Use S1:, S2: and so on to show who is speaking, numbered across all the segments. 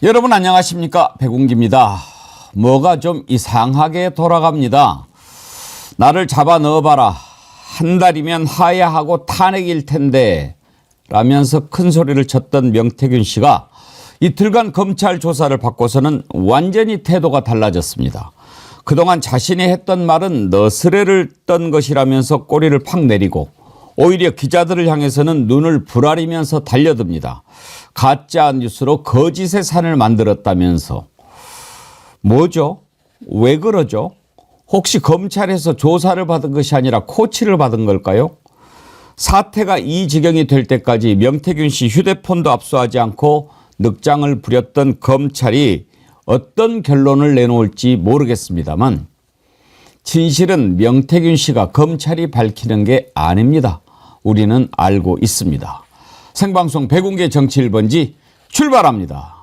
S1: 여러분 안녕하십니까? 백운기입니다. 뭐가 좀 이상하게 돌아갑니다. 나를 잡아 넣어봐라. 한 달이면 하야하고 탄핵일 텐데 라면서 큰 소리를 쳤던 명태균 씨가 이틀간 검찰 조사를 받고서는 완전히 태도가 달라졌습니다. 그동안 자신이 했던 말은 너스레를 떤 것이라면서 꼬리를 팍 내리고 오히려 기자들을 향해서는 눈을 부라리면서 달려듭니다. 가짜 뉴스로 거짓의 산을 만들었다면서. 뭐죠? 왜 그러죠? 혹시 검찰에서 조사를 받은 것이 아니라 코치를 받은 걸까요? 사태가 이 지경이 될 때까지 명태균 씨 휴대폰도 압수하지 않고 늑장을 부렸던 검찰이 어떤 결론을 내놓을지 모르겠습니다만 진실은 명태균 씨가 검찰이 밝히는 게 아닙니다. 우리는 알고 있습니다. 생방송 백운계 정치 1번지 출발합니다.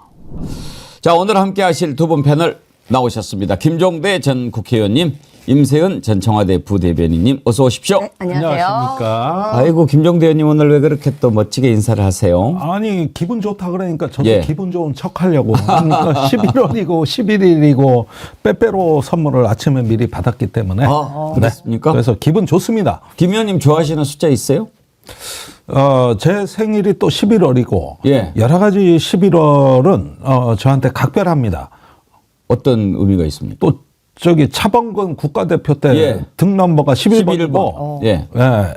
S1: 자, 오늘 함께 하실 두 분 패널 나오셨습니다. 김종대 전 국회의원님, 임세은 전 청와대 부대변인님 어서 오십시오.
S2: 네, 안녕하세요.
S3: 안녕하십니까.
S1: 아이고 김종대 의원님 오늘 왜 그렇게 또 멋지게 인사를 하세요?
S3: 아니 기분 좋다 그러니까 저도
S1: 예.
S3: 기분 좋은 척하려고 그러니까 11월이고 11일이고 빼빼로 선물을 아침에 미리 받았기 때문에
S1: 그렇습니까?
S3: 그래서 기분 좋습니다.
S1: 김 의원님 좋아하시는 숫자 있어요?
S3: 제 생일이 또 11월이고
S1: 예.
S3: 여러 가지 11월은 저한테 각별합니다.
S1: 어떤 의미가 있습니까?
S3: 또 저기 차범근 국가대표 때
S1: 예.
S3: 등 넘버가 11번이고
S1: 예.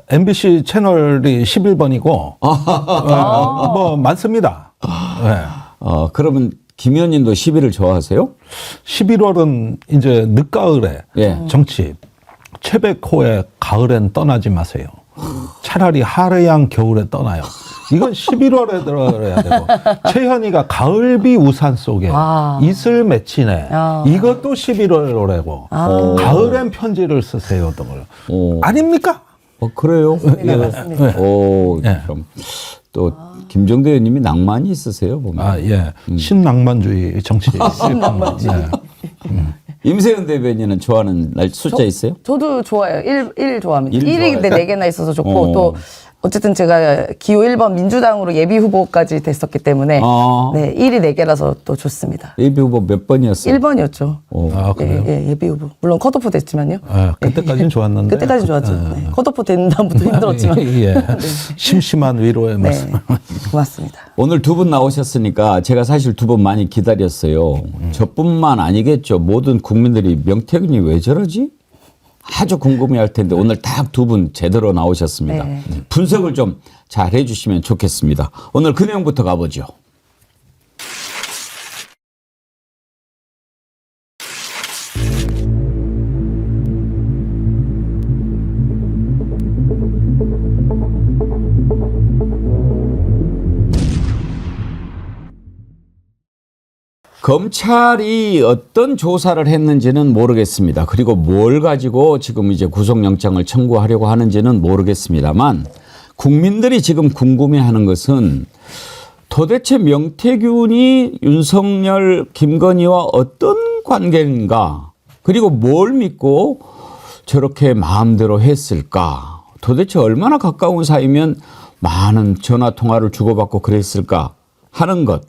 S3: MBC 채널이 11번이고 뭐 많습니다.
S1: 그러면 김 의원님도 10일을 좋아하세요?
S3: 11월은 이제 늦가을에
S1: 예.
S3: 정치 최백호의 가을엔 떠나지 마세요. 차라리 하래양 겨울에 떠나요. 이건 11월에 들어야 되고 최현희가 가을비 우산 속에 이슬 맺히네. 이것도 11월 노래고 가을엔 편지를 쓰세요. 아닙니까?
S1: 그래요?
S2: 네, 맞습니다.
S1: 예. 그럼 또 김종대 의원님이 낭만이 있으세요, 보면.
S3: 예. 신낭만주의 정치. 신낭만주의.
S1: 임세은 대변인은 좋아하는 숫자 있어요?
S2: 저도 좋아요. 1 좋아합니다.
S1: 일
S2: 1이 근데
S1: 좋아해요?
S2: 4개나 있어서 좋고 또 어쨌든 제가 기호 1번 민주당으로 예비 후보까지 됐었기 때문에 네, 1이 4개라서 또 좋습니다.
S1: 예비 후보 몇 번이었어요?
S2: 1번이었죠.
S3: 그래요?
S2: 예, 예비 후보. 물론 컷오프 됐지만요.
S3: 그때까지는 좋았는데.
S2: 그때까지는 좋았죠. 네. 컷오프 된 다음부터 힘들었지만.
S3: 예. 심심한 위로의 말씀.
S2: 네, 고맙습니다.
S1: 오늘 두 분 나오셨으니까 제가 사실 두 분 많이 기다렸어요. 저뿐만 아니겠죠. 모든 국민들이 명태균이 왜 저러지? 아주 궁금해할 텐데 오늘 딱 두 분 제대로 나오셨습니다.
S2: 네.
S1: 분석을 좀 잘 해주시면 좋겠습니다. 오늘 그 내용부터 가보죠. 검찰이 어떤 조사를 했는지는 모르겠습니다. 그리고 뭘 가지고 지금 이제 구속영장을 청구하려고 하는지는 모르겠습니다만 국민들이 지금 궁금해하는 것은 도대체 명태균이 윤석열, 김건희와 어떤 관계인가? 그리고 뭘 믿고 저렇게 마음대로 했을까? 도대체 얼마나 가까운 사이면 많은 전화 통화를 주고받고 그랬을까 하는 것.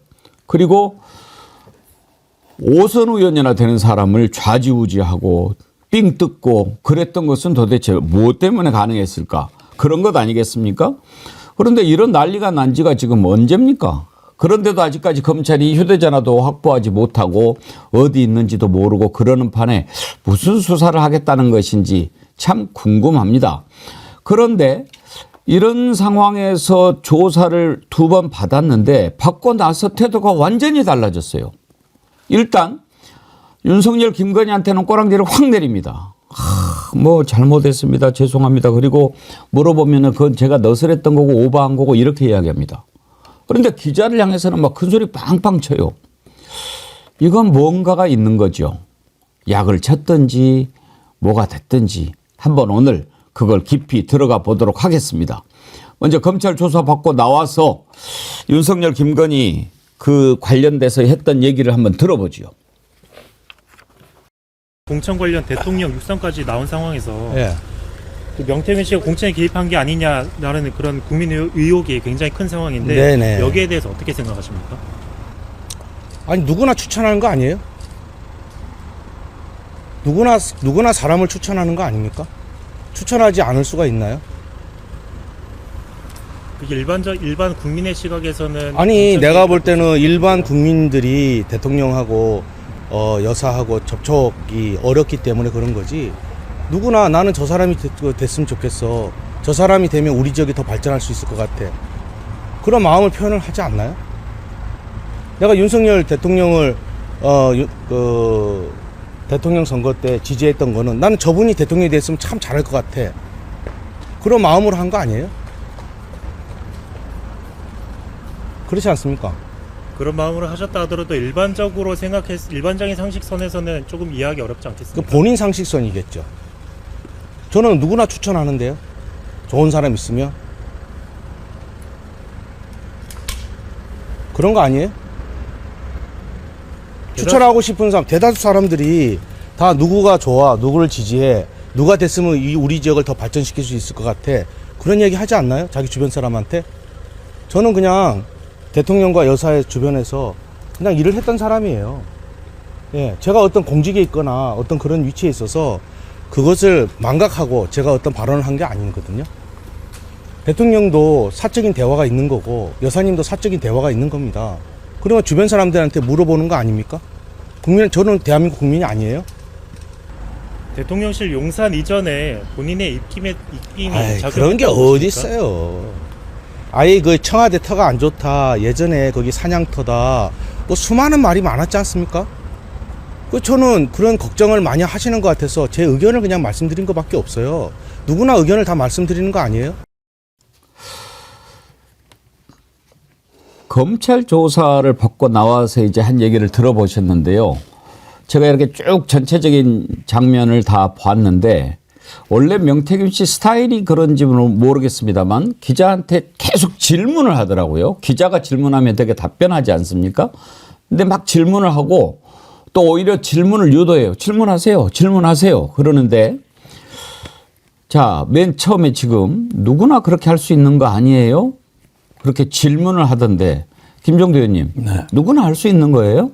S1: 그리고 오선 의원이나 되는 사람을 좌지우지하고 삥 뜯고 그랬던 것은 도대체 무엇 때문에 가능했을까? 그런 것 아니겠습니까? 그런데 이런 난리가 난 지가 지금 언제입니까? 그런데도 아직까지 검찰이 휴대전화도 확보하지 못하고 어디 있는지도 모르고 그러는 판에 무슨 수사를 하겠다는 것인지 참 궁금합니다. 그런데 이런 상황에서 조사를 2번 받았는데 받고 나서 태도가 완전히 달라졌어요. 일단 윤석열 김건희한테는 꼬랑지를 확 내립니다. 뭐 잘못했습니다. 죄송합니다. 그리고 물어보면은 그건 제가 너스랬던 거고 오버한 거고 이렇게 이야기합니다. 그런데 기자를 향해서는 막 큰 소리 빵빵 쳐요. 이건 뭔가가 있는 거죠. 약을 쳤든지 뭐가 됐든지 한번 오늘 그걸 깊이 들어가 보도록 하겠습니다. 먼저 검찰 조사 받고 나와서 윤석열 김건희 그 관련돼서 했던 얘기를 한번 들어보죠.
S4: 공천 관련 대통령 육성까지 나온 상황에서
S3: 예.
S4: 그 명태균 씨가 공천에 개입한 게 아니냐라는 그런 국민 의혹이 굉장히 큰 상황인데
S5: 네네.
S4: 여기에 대해서 어떻게 생각하십니까?
S5: 아니 누구나 추천하는 거 아니에요? 누구나 사람을 추천하는 거 아닙니까? 추천하지 않을 수가 있나요?
S4: 그게 일반 국민의 시각에서는
S5: 아니 내가 볼 때는 일반 국민들이 대통령하고 여사하고 접촉이 어렵기 때문에 그런 거지. 누구나 나는 저 사람이 됐으면 좋겠어. 저 사람이 되면 우리 지역이 더 발전할 수 있을 것 같아. 그런 마음을 표현을 하지 않나요? 내가 윤석열 대통령을 대통령 선거 때 지지했던 거는 나는 저분이 대통령이 됐으면 참 잘할 것 같아. 그런 마음으로 한 거 아니에요? 그렇지 않습니까?
S4: 그런 마음으로 하셨다 하더라도 일반적인 상식선에서는 조금 이해하기 어렵지
S5: 그
S4: 않겠습니까?
S5: 본인 상식선이겠죠. 저는 누구나 추천하는데요. 좋은 사람 있으면. 그런 거 아니에요? 추천하고 싶은 사람, 대다수 사람들이 다 누구가 좋아, 누구를 지지해, 누가 됐으면 우리 지역을 더 발전시킬 수 있을 것 같아. 그런 얘기 하지 않나요? 자기 주변 사람한테? 저는 그냥 대통령과 여사의 주변에서 그냥 일을 했던 사람이에요. 예, 제가 어떤 공직에 있거나 어떤 그런 위치에 있어서 그것을 망각하고 제가 어떤 발언을 한 게 아니거든요. 대통령도 사적인 대화가 있는 거고 여사님도 사적인 대화가 있는 겁니다. 그러면 주변 사람들한테 물어보는 거 아닙니까? 저는 대한민국 국민이 아니에요?
S4: 대통령실 용산 이전에 본인의 입김이
S5: 그런 게 어디 있어요. 아예 그 청와대 터가 안 좋다, 예전에 거기 사냥터다, 뭐 수많은 말이 많았지 않습니까? 저는 그런 걱정을 많이 하시는 것 같아서 제 의견을 그냥 말씀드린 것밖에 없어요. 누구나 의견을 다 말씀드리는 거 아니에요?
S1: 검찰 조사를 받고 나와서 이제 한 얘기를 들어보셨는데요. 제가 이렇게 쭉 전체적인 장면을 다 봤는데 원래 명태균 씨 스타일이 그런지는 모르겠습니다만 기자한테 계속 질문을 하더라고요. 기자가 질문하면 되게 답변하지 않습니까? 근데 막 질문을 하고 또 오히려 질문을 유도해요. 질문하세요. 질문하세요. 그러는데 자, 맨 처음에 지금 누구나 그렇게 할 수 있는 거 아니에요? 그렇게 질문을 하던데 김종대 의원님,
S3: 네.
S1: 누구나 할 수 있는 거예요?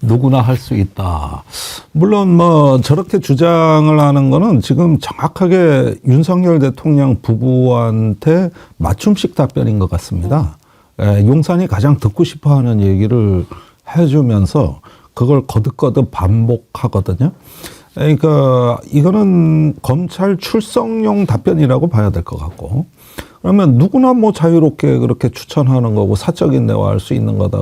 S3: 누구나 할 수 있다. 물론 뭐 저렇게 주장을 하는 거는 지금 정확하게 윤석열 대통령 부부한테 맞춤식 답변인 것 같습니다. 용산이 가장 듣고 싶어 하는 얘기를 해주면서 그걸 거듭거듭 반복하거든요. 그러니까 이거는 검찰 출석용 답변이라고 봐야 될 것 같고, 그러면 누구나 뭐 자유롭게 그렇게 추천하는 거고 사적인 대화할 수 있는 거다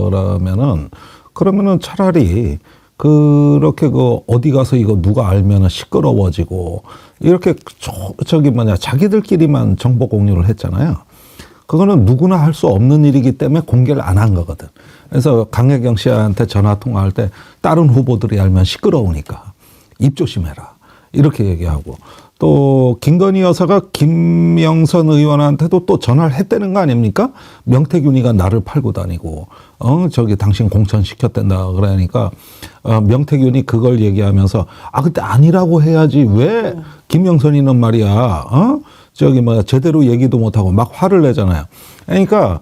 S3: 그러면은 차라리 그렇게 어디 가서 이거 누가 알면은 시끄러워지고 이렇게 자기들끼리만 정보 공유를 했잖아요. 그거는 누구나 할 수 없는 일이기 때문에 공개를 안 한 거거든. 그래서 강혜경 씨한테 전화 통화할 때 다른 후보들이 알면 시끄러우니까 입 조심해라 이렇게 얘기하고, 또 김건희 여사가 김영선 의원한테도 또 전화를 했다는 거 아닙니까? 명태균이가 나를 팔고 다니고 당신 공천시켰댄다 그러니까 명태균이 그걸 얘기하면서 그때 아니라고 해야지 왜 김영선이는 말이야 제대로 얘기도 못하고 막 화를 내잖아요. 그러니까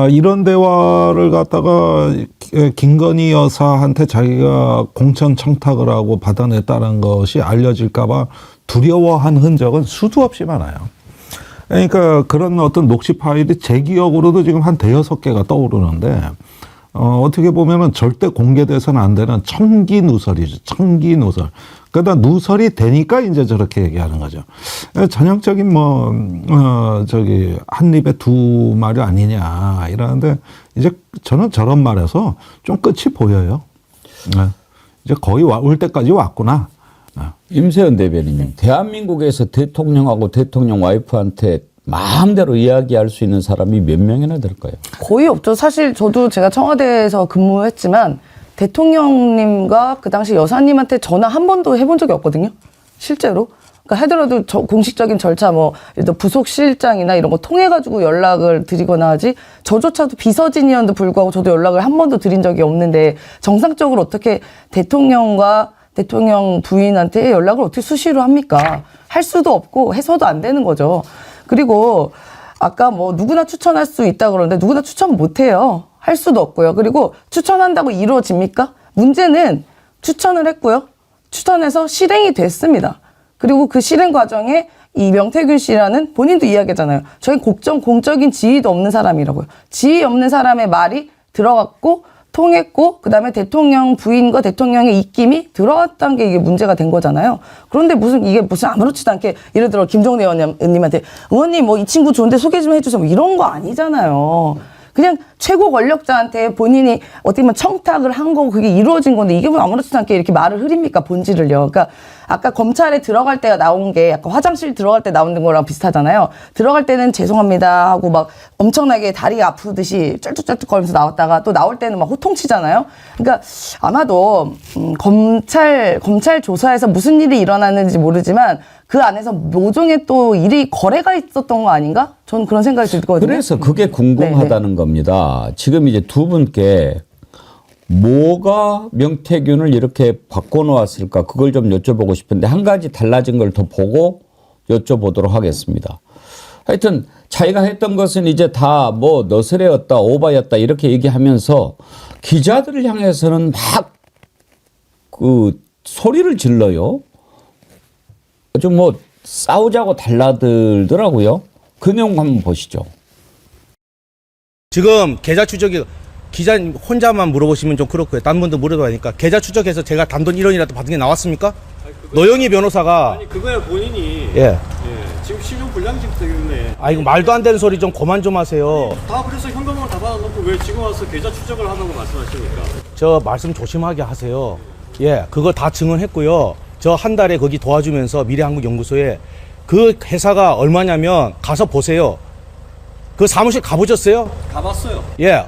S3: 이런 대화를 갖다가 김건희 여사한테 자기가 공천 청탁을 하고 받아냈다는 것이 알려질까봐 두려워한 흔적은 수도 없이 많아요. 그러니까 그런 어떤 녹취 파일이 제 기억으로도 지금 한 5-6개가 떠오르는데, 어떻게 보면은 절대 공개돼서는 안 되는 청기 누설이죠. 청기 누설. 그러다 누설이 되니까 이제 저렇게 얘기하는 거죠. 전형적인 한 입에 두 말이 아니냐 이러는데, 이제 저는 저런 말에서 좀 끝이 보여요. 이제 거의 올 때까지 왔구나.
S1: 임세현 대변인님, 대한민국에서 대통령하고 대통령 와이프한테 마음대로 이야기할 수 있는 사람이 몇 명이나 될까요?
S2: 거의 없죠. 사실 제가 청와대에서 근무했지만 대통령님과 그 당시 여사님한테 전화 한 번도 해본 적이 없거든요. 실제로. 그러니까 하더라도 공식적인 절차 부속실장이나 이런 거 통해가지고 연락을 드리거나 하지, 저조차도 비서진이었는데 불구하고 저도 연락을 한 번도 드린 적이 없는데, 정상적으로 어떻게 대통령과 대통령 부인한테 연락을 어떻게 수시로 합니까? 할 수도 없고 해서도 안 되는 거죠. 그리고 아까 누구나 추천할 수 있다 그러는데 누구나 추천 못 해요. 할 수도 없고요. 그리고 추천한다고 이루어집니까? 문제는 추천을 했고요. 추천해서 실행이 됐습니다. 그리고 그 실행 과정에 이 명태균 씨라는 본인도 이야기하잖아요. 저희 공적인 지위도 없는 사람이라고요. 지위 없는 사람의 말이 들어갔고 통했고 그다음에 대통령 부인과 대통령의 입김이 들어갔다는 게 이게 문제가 된 거잖아요. 그런데 이게 무슨 아무렇지도 않게 예를 들어 김종대 의원님한테 의원님 뭐 이 친구 좋은데 소개 좀 해주세요. 뭐 이런 거 아니잖아요. 그냥 최고 권력자한테 본인이 어떻게 보면 청탁을 한 거고 그게 이루어진 건데 이게 뭐 아무렇지도 않게 이렇게 말을 흐립니까 본질을요. 그러니까 아까 검찰에 들어갈 때가 나온 게 약간 화장실 들어갈 때 나오는 거랑 비슷하잖아요. 들어갈 때는 죄송합니다 하고 막 엄청나게 다리가 아프듯이 쩔뚝쩔뚝 거리면서 나왔다가 또 나올 때는 막 호통치잖아요. 그러니까 아마도 검찰 조사에서 무슨 일이 일어났는지 모르지만 그 안에서 모종의 또 일이 거래가 있었던 거 아닌가? 저는 그런 생각이 들거든요.
S1: 그래서 그게 궁금하다는 겁니다. 지금 이제 두 분께 뭐가 명태균을 이렇게 바꿔놓았을까 그걸 좀 여쭤보고 싶은데 한 가지 달라진 걸 더 보고 여쭤보도록 하겠습니다. 하여튼 자기가 했던 것은 이제 다 뭐 너스레였다 오바였다 이렇게 얘기하면서 기자들을 향해서는 막 그 소리를 질러요. 좀 뭐 싸우자고 달라들더라고요. 그 내용 한번 보시죠.
S5: 지금 계좌 추적이 기자님 혼자만 물어보시면 좀 그렇고요. 다른 분들 물어봐야 하니까 계좌 추적해서 제가 단돈 1원이라도 받은 게 나왔습니까? 노영희 변호사가
S6: 아니 그거야 본인이
S5: 예.
S6: 지금 신용 불량증 때문에
S5: 이거 말도 안 되는 소리 좀 그만 좀 하세요.
S6: 다 그래서 현금으로 다 받아놓고 왜 지금 와서 계좌 추적을 하다고 말씀하십니까?
S5: 저 말씀 조심하게 하세요. 예, 그거 다 증언했고요. 저 한 달에 거기 도와주면서 미래한국연구소에 그 회사가 얼마냐면 가서 보세요. 그 사무실 가보셨어요?
S6: 가봤어요.
S5: 예.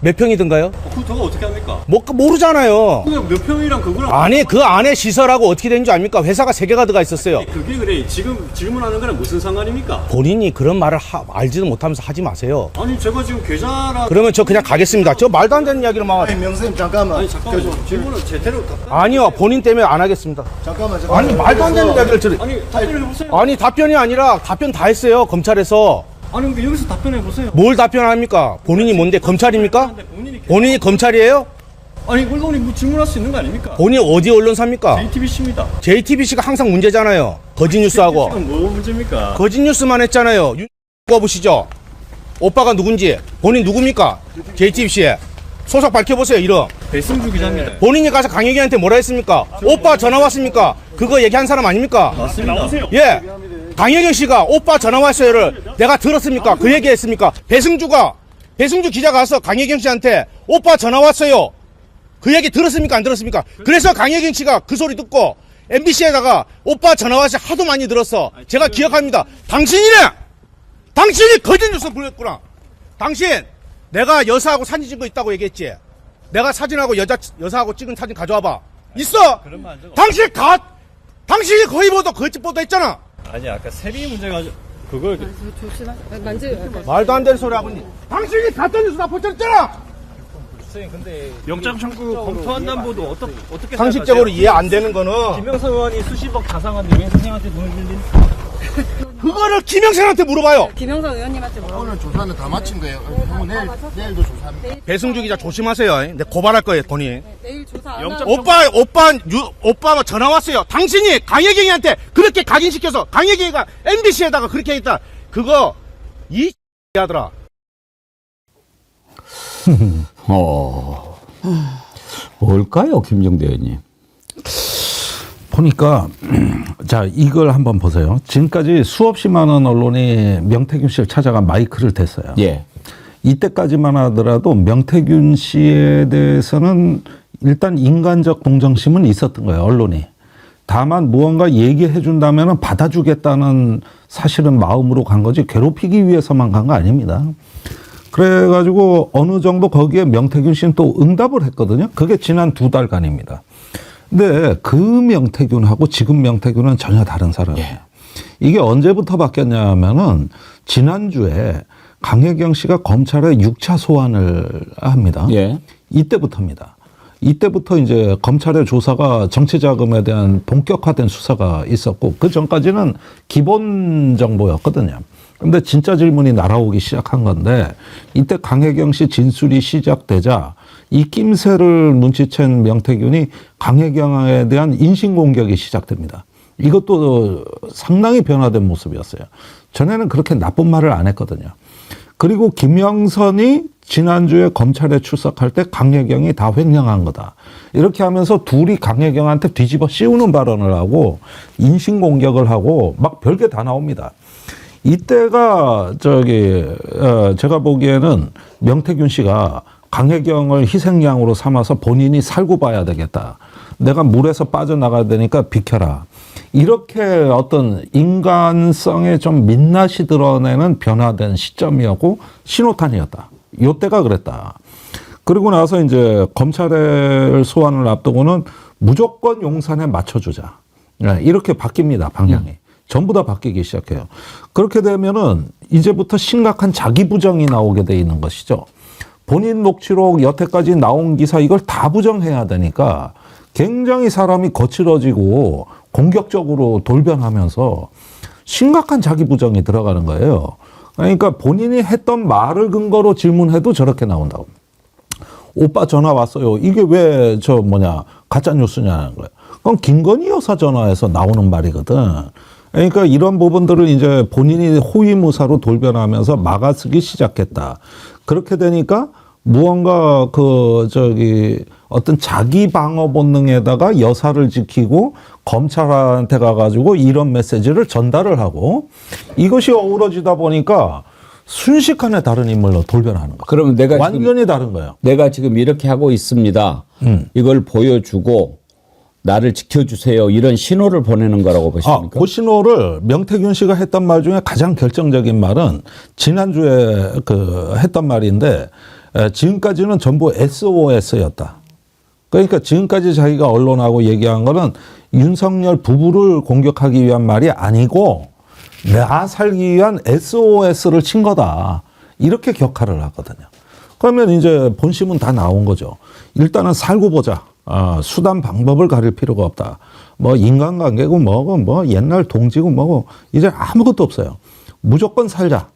S5: 몇 평이든가요?
S6: 그 돈 어떻게 합니까?
S5: 모르잖아요.
S6: 그냥 몇 평이랑 그거랑
S5: 아니, 그 안에 시설하고 어떻게 되는지 압니까? 회사가 3개가 들어가 있었어요.
S6: 그게 그래. 지금 질문하는 거랑 무슨 상관입니까?
S5: 본인이 그런 말을 알지도 못하면서 하지 마세요.
S6: 아니 제가 지금 계좌라
S5: 그러면 저 그냥 가겠습니다. 저 말도 안 되는 이야기를 막.
S7: 명수님 잠깐만.
S6: 아니 잠깐만 질문을 제대로 답변
S5: 아니요, 본인 때문에 안 하겠습니다.
S7: 잠깐만.
S5: 아니, 말도 안 되는 이야기를 들으.
S6: 아니 답변을 해보세요.
S5: 아니, 답변이 아니라 답변 다 했어요, 검찰에서.
S6: 아니 근데 여기서 답변해 보세요.
S5: 뭘 답변합니까? 본인이 뭔데? 검찰입니까? 본인이 검찰이에요?
S6: 아니 언론이 뭐 질문할 수 있는 거 아닙니까?
S5: 본인이 어디 언론사입니까?
S6: JTBC입니다.
S5: JTBC가 항상 문제잖아요. 거짓 뉴스하고.
S6: 지금 뭐 문제입니까?
S5: 거짓 뉴스만 했잖아요. 보시죠. 오빠가 누군지. 본인 누굽니까? JTBC에. 소속 밝혀보세요, 이름.
S6: 배승주 기자입니다.
S5: 본인이 가서 강혜경한테 뭐라 했습니까? 오빠 전화 왔습니까? 그거 얘기한 사람 아닙니까?
S6: 맞습니다. 나오세요.
S5: 예. 강혜경 씨가 오빠 전화 왔어요를 내가 들었습니까? 그 얘기 했습니까? 배승주 기자가 와서 강혜경 씨한테 오빠 전화 왔어요. 그 얘기 들었습니까? 안 들었습니까? 그래서 강혜경 씨가 그 소리 듣고 MBC에다가 오빠 전화 와서 하도 많이 들었어. 제가 기억합니다. 당신이 거짓 뉴스 불렸구나. 당신 내가 여사하고 사진 찍은 거 있다고 얘기했지. 내가 사진하고 여사하고 찍은 사진 가져와봐. 있어. 당신이 거의 거짓 보도했잖아.
S6: 아니 아까 세비 문제가 그걸
S5: 말도 안 되는 소리 하고 있니? 당신이 가짜 뉴스 다 퍼뜨렸잖아.
S6: 영장 청구 검토한다는 보도 어떻게
S5: 상식적으로 이해 안 되는 거는
S6: 김영선 의원이 수십억 자산한데 왜 선생님한테 돈을 빌린?
S5: 그거를 김영선한테 물어봐요.
S8: 김영선 의원님한테 물어보세요.
S7: 오늘 조사는 다 마친 거예요. 그럼 내일도 조사합니다.
S5: 배승주 기자 조심하세요. 내 고발할 거예요, 본인.
S8: 내일 조사 안
S6: 영장-
S8: 하고
S5: 오빠 전화 왔어요. 당신이 강혜경이한테 그렇게 각인시켜서 강혜경이가 MBC에다가 그렇게 했다. 그거 하더라.
S1: 뭘까요, 김정대 의원님?
S3: 보니까 자 이걸 한번 보세요. 지금까지 수없이 많은 언론이 명태균 씨를 찾아가 마이크를 댔어요.
S1: 예.
S3: 이때까지만 하더라도 명태균 씨에 대해서는 일단 인간적 동정심은 있었던 거예요, 언론이. 다만 무언가 얘기해 준다면 받아주겠다는 사실은 마음으로 간 거지 괴롭히기 위해서만 간 거 아닙니다. 그래가지고 어느 정도 거기에 명태균 씨는 또 응답을 했거든요. 그게 지난 2달간입니다. 근데 그 명태균하고 지금 명태균은 전혀 다른 사람이에요. 이게 언제부터 바뀌었냐 하면은 지난주에 강혜경 씨가 검찰에 6차 소환을 합니다.
S1: 예.
S3: 이때부터입니다. 이때부터 이제 검찰의 조사가 정치자금에 대한 본격화된 수사가 있었고 그 전까지는 기본 정보였거든요. 근데 진짜 질문이 날아오기 시작한 건데 이때 강혜경 씨 진술이 시작되자 이 낌새를 눈치챈 명태균이 강혜경에 대한 인신공격이 시작됩니다. 이것도 상당히 변화된 모습이었어요. 전에는 그렇게 나쁜 말을 안 했거든요. 그리고 김영선이 지난주에 검찰에 출석할 때 강혜경이 다 횡령한 거다. 이렇게 하면서 둘이 강혜경한테 뒤집어 씌우는 발언을 하고 인신공격을 하고 막 별게 다 나옵니다. 이때가 제가 보기에는 명태균 씨가 강혜경을 희생양으로 삼아서 본인이 살고 봐야 되겠다. 내가 물에서 빠져나가야 되니까 비켜라. 이렇게 어떤 인간성의 좀 민낯이 드러내는 변화된 시점이었고 신호탄이었다. 요때가 그랬다. 그리고 나서 이제 검찰의 소환을 앞두고는 무조건 용산에 맞춰주자. 이렇게 바뀝니다, 방향이. 전부 다 바뀌기 시작해요. 그렇게 되면은 이제부터 심각한 자기 부정이 나오게 돼 있는 것이죠. 본인 녹취록 여태까지 나온 기사 이걸 다 부정해야 되니까 굉장히 사람이 거칠어지고 공격적으로 돌변하면서 심각한 자기 부정이 들어가는 거예요. 그러니까 본인이 했던 말을 근거로 질문해도 저렇게 나온다고. 오빠 전화 왔어요. 이게 왜 가짜 뉴스냐는 거예요. 그건 김건희 여사 전화에서 나오는 말이거든. 그러니까 이런 부분들을 이제 본인이 호위무사로 돌변하면서 막아쓰기 시작했다. 그렇게 되니까 무언가 어떤 자기 방어 본능에다가 여사를 지키고 검찰한테 가가지고 이런 메시지를 전달을 하고 이것이 어우러지다 보니까 순식간에 다른 인물로 돌변하는 거예요.
S1: 그러면 내가
S3: 완전히 다른 거예요.
S1: 내가 지금 이렇게 하고 있습니다. 이걸 보여주고 나를 지켜주세요. 이런 신호를 보내는 거라고 보십니까?
S3: 그 신호를 명태균 씨가 했던 말 중에 가장 결정적인 말은 지난주에 했던 말인데 지금까지는 전부 SOS였다. 그러니까 지금까지 자기가 언론하고 얘기한 거는 윤석열 부부를 공격하기 위한 말이 아니고 나 살기 위한 SOS를 친 거다. 이렇게 격하를 하거든요. 그러면 이제 본심은 다 나온 거죠. 일단은 살고 보자. 수단 방법을 가릴 필요가 없다. 인간관계고 옛날 동지고 뭐고 이제 아무것도 없어요. 무조건 살자.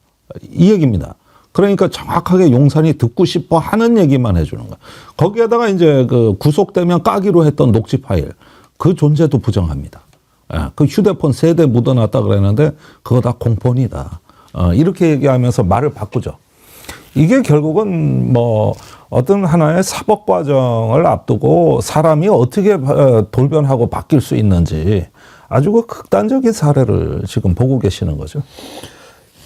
S3: 이 얘기입니다. 그러니까 정확하게 용산이 듣고 싶어 하는 얘기만 해주는 거야. 거기에다가 이제 구속되면 까기로 했던 녹취 파일 그 존재도 부정합니다. 그 휴대폰 3대 묻어놨다 그랬는데 그거 다 공폰이다. 이렇게 얘기하면서 말을 바꾸죠. 이게 결국은 어떤 하나의 사법 과정을 앞두고 사람이 어떻게 돌변하고 바뀔 수 있는지 아주 극단적인 사례를 지금 보고 계시는 거죠.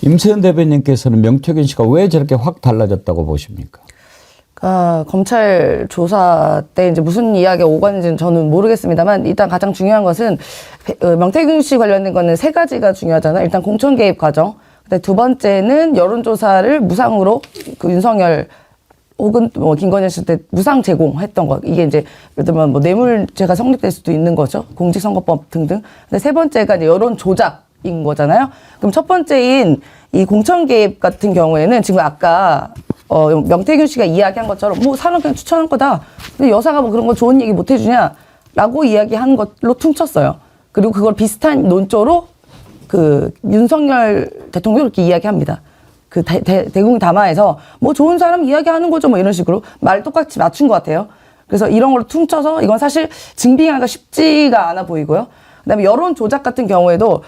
S1: 임세현 대변인께서는 명태균 씨가 왜 저렇게 확 달라졌다고 보십니까?
S2: 검찰 조사 때 이제 무슨 이야기가 오갔는지는 저는 모르겠습니다만 일단 가장 중요한 것은 명태균 씨 관련된 거는 3가지가 중요하잖아요. 일단 공천 개입 과정. 두 번째는 여론조사를 무상으로 윤석열 혹은 김건희 씨 때 무상 제공했던 거. 이게 이제 예를 들면 뇌물죄가 성립될 수도 있는 거죠. 공직선거법 등등. 근데 3번째가 이제 여론 조작인 거잖아요. 그럼 첫 번째인 이 공천 개입 같은 경우에는 지금 아까 명태균 씨가 이야기한 것처럼 사람 그냥 추천한 거다. 근데 여사가 그런 거 좋은 얘기 못 해주냐라고 이야기한 걸로 퉁쳤어요. 그리고 그걸 비슷한 논조로 윤석열 대통령이 이렇게 이야기합니다. 대국민 담화에서 좋은 사람 이야기하는 거죠. 이런 식으로 말 똑같이 맞춘 것 같아요. 그래서 이런 걸로 퉁쳐서 이건 사실 증빙하기가 쉽지가 않아 보이고요. 그다음에 여론 조작 같은 경우에도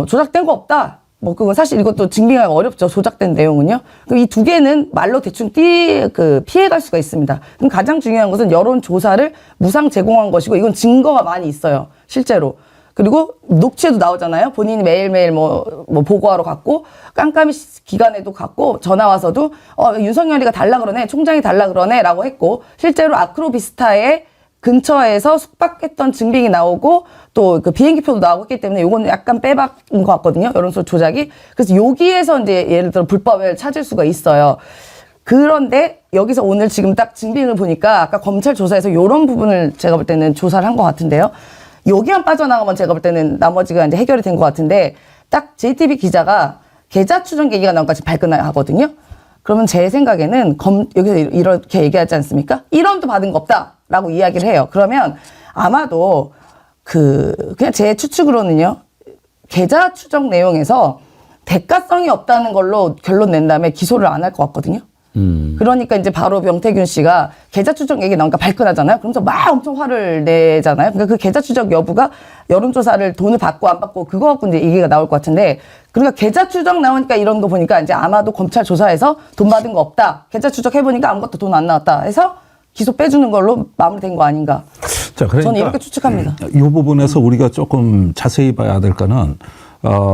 S2: 조작된 거 없다. 그건 사실 이것도 증빙하기 어렵죠. 조작된 내용은요. 그럼 이 2개는 말로 대충 피해갈 수가 있습니다. 그럼 가장 중요한 것은 여론 조사를 무상 제공한 것이고 이건 증거가 많이 있어요. 실제로. 그리고 녹취에도 나오잖아요. 본인이 매일매일 보고하러 갔고 깜깜이 기간에도 갔고 전화 와서도 윤석열이가 달라 그러네. 총장이 달라 그러네 라고 했고 실제로 아크로비스타의 근처에서 숙박했던 증빙이 나오고 또 비행기표도 나오고 했기 때문에 요거는 약간 빼박인 것 같거든요. 여론조 조작이. 그래서 여기에서 이제 예를 들어 불법을 찾을 수가 있어요. 그런데 여기서 오늘 지금 딱 증빙을 보니까 아까 검찰 조사에서 요런 부분을 제가 볼 때는 조사를 한 것 같은데요. 여기만 빠져나가면 제가 볼 때는 나머지가 이제 해결이 된 것 같은데 딱 JTB 기자가 계좌 추정 계기가 나온 것까지 발끈하거든요. 그러면 제 생각에는 여기서 이렇게 얘기하지 않습니까? 1원도 받은 거 없다라고 이야기를 해요. 그러면 아마도 그냥 제 추측으로는요. 계좌 추정 내용에서 대가성이 없다는 걸로 결론 낸 다음에 기소를 안 할 것 같거든요. 그러니까 이제 바로 명태균 씨가 계좌 추적 얘기 나오니까 발끈하잖아요. 그러면서 막 엄청 화를 내잖아요. 그러니까 그 계좌 추적 여부가 여론조사를 돈을 받고 안 받고 그거 갖고 이제 얘기가 나올 것 같은데, 그러니까 계좌 추적 나오니까 이런 거 보니까 이제 아마도 검찰 조사에서 돈 받은 거 없다. 계좌 추적 해보니까 아무것도 돈 안 나왔다 해서 기소 빼주는 걸로 마무리된 거 아닌가.
S3: 자, 그러니까
S2: 저는 이렇게 추측합니다.
S3: 이 부분에서 우리가 조금 자세히 봐야 될 거는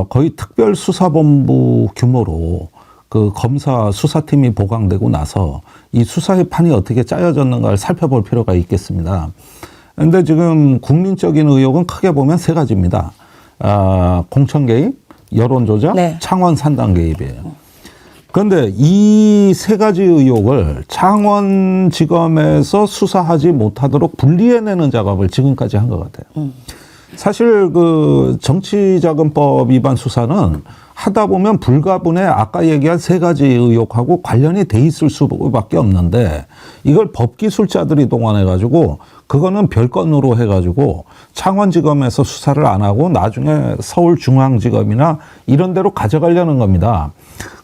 S3: 거의 특별수사본부 규모로 그 검사 수사팀이 보강되고 나서 이 수사의 판이 어떻게 짜여졌는가를 살펴볼 필요가 있겠습니다. 그런데 지금 국민적인 의혹은 크게 보면 세 가지입니다. 공천 개입, 여론 조작,
S2: 네.
S3: 창원 산당 개입이에요. 그런데 이 세 가지 의혹을 창원지검에서 수사하지 못하도록 분리해내는 작업을 지금까지 한 것 같아요. 사실 그 정치자금법 위반 수사는 하다 보면 불가분의 아까 얘기한 세 가지 의혹하고 관련이 돼 있을 수밖에 없는데, 이걸 법기술자들이 동원해가지고 그거는 별건으로 해가지고 창원지검에서 수사를 안 하고 나중에 서울중앙지검이나 이런 데로 가져가려는 겁니다.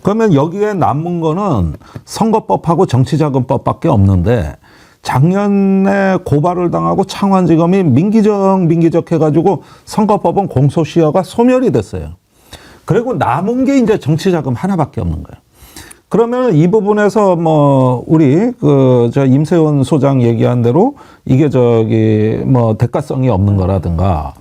S3: 그러면 여기에 남은 거는 선거법하고 정치자금법밖에 없는데, 작년에 고발을 당하고 창원지검이 민기적 해가지고 선거법은 공소시효가 소멸이 됐어요. 그리고 남은 게 이제 정치자금 하나밖에 없는 거예요. 그러면 이 부분에서 뭐 우리 저 임세훈 소장 얘기한 대로 이게 뭐 대가성이 없는 거라든가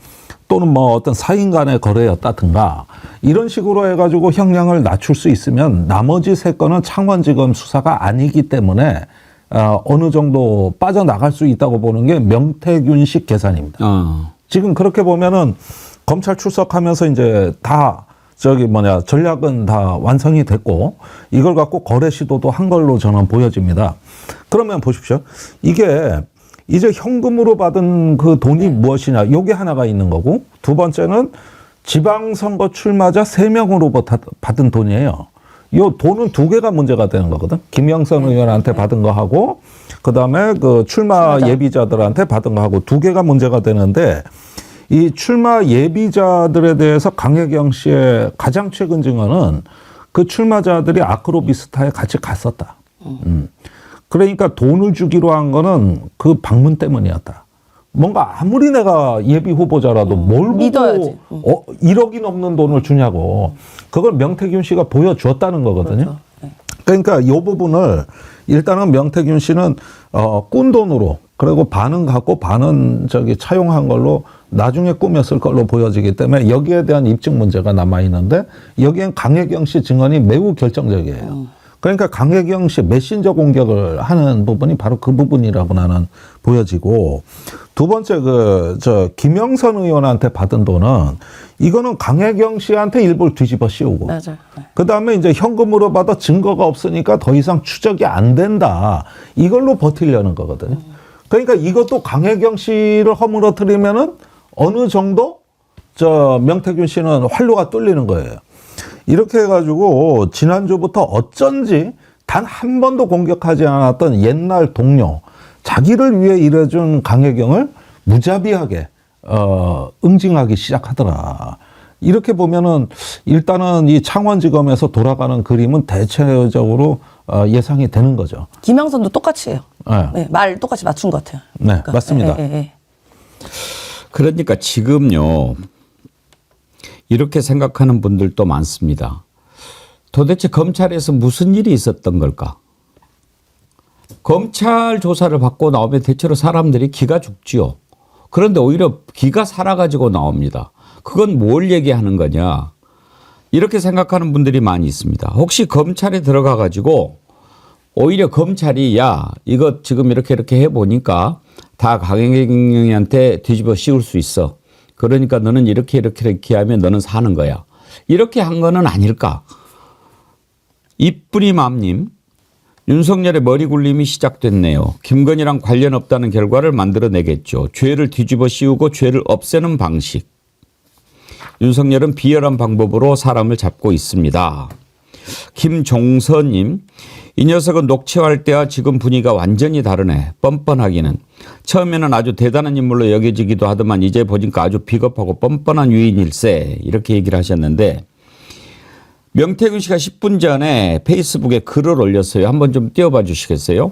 S3: 또는 뭐 어떤 사인 간의 거래였다든가 이런 식으로 해가지고 형량을 낮출 수 있으면 나머지 세 건은 창원지검 수사가 아니기 때문에 어느 정도 빠져나갈 수 있다고 보는 게 명태균식 계산입니다. 지금 그렇게 보면은 검찰 출석하면서 이제 다 전략은 다 완성이 됐고 이걸 갖고 거래 시도도 한 걸로 저는 보여집니다. 그러면 보십시오. 이게 이제 현금으로 받은 그 돈이 무엇이냐. 요게 하나가 있는 거고, 두 번째는 지방선거 출마자 3명으로 받은 돈이에요. 요 돈은 두 개가 문제가 되는 거거든. 김영선 의원한테 받은 거 하고, 그 다음에 그 출마 예비자들한테 받은 거 하고 두 개가 문제가 되는데, 이 출마 예비자들에 대해서 강혜경 씨의 가장 최근 증언은 그 출마자들이 아크로비스타에 같이 갔었다. 그러니까 돈을 주기로 한 거는 그 방문 때문이었다. 뭔가 아무리 내가 예비 후보자라도 뭘 보고
S2: 믿어야지.
S3: 1억이 넘는 돈을 주냐고. 그걸 명태균 씨가 보여주었다는 거거든요.
S2: 그렇죠. 네.
S3: 그러니까 이 부분을 일단은 명태균 씨는 꾼 돈으로, 그리고 반은 갖고 반은 차용한 걸로 나중에 꾸몄을 걸로 보여지기 때문에 여기에 대한 입증 문제가 남아 있는데, 여기엔 강혜경 씨 증언이 매우 결정적이에요. 그러니까 강혜경 씨 메신저 공격을 하는 부분이 바로 그 부분이라고 나는 보여지고, 두 번째 김영선 의원한테 받은 돈은 이거는 강혜경 씨한테 일부러 뒤집어 씌우고,
S2: 맞아요. 네.
S3: 그 다음에 이제 현금으로 받아 증거가 없으니까 더 이상 추적이 안 된다. 이걸로 버티려는 거거든요. 그러니까 이것도 강혜경 씨를 허물어뜨리면은 어느 정도 명태균 씨는 활로가 뚫리는 거예요. 이렇게 해가지고 지난주부터 어쩐지 단 한 번도 공격하지 않았던 옛날 동료, 자기를 위해 일해준 강혜경을 무자비하게 응징하기 시작하더라. 이렇게 보면은 일단은 이 창원지검에서 돌아가는 그림은 대체적으로 예상이 되는 거죠.
S2: 김영선도 똑같이 해요.
S3: 네.
S2: 네, 말 똑같이 맞춘 것 같아요.
S3: 네,
S2: 그러니까.
S3: 맞습니다.
S1: 그러니까 지금요, 이렇게 생각하는 분들도 많습니다. 도대체 검찰에서 무슨 일이 있었던 걸까? 검찰 조사를 받고 나오면 대체로 사람들이 기가 죽지요. 그런데 오히려 기가 살아가지고 나옵니다. 그건 뭘 얘기하는 거냐? 이렇게 생각하는 분들이 많이 있습니다. 혹시 검찰에 들어가 가지고 오히려 검찰이 야, 이거 지금 이렇게 해보니까 다 강혜경한테 뒤집어 씌울 수 있어. 그러니까 너는 이렇게 하면 너는 사는 거야. 이렇게 한 거는 아닐까? 이뿌리맘님, 윤석열의 머리 굴림이 시작됐네요. 김건희랑 관련 없다는 결과를 만들어내겠죠. 죄를 뒤집어 씌우고 죄를 없애는 방식. 윤석열은 비열한 방법으로 사람을 잡고 있습니다. 김종서님, 이 녀석은 녹취할 때와 지금 분위기가 완전히 다르네. 뻔뻔하기는. 처음에는 아주 대단한 인물로 여겨지기도 하더만 이제 보니까 아주 비겁하고 뻔뻔한 유인일세. 이렇게 얘기를 하셨는데, 명태균 씨가 10분 전에 페이스북에 글을 올렸어요. 한번 좀 띄워봐 주시겠어요?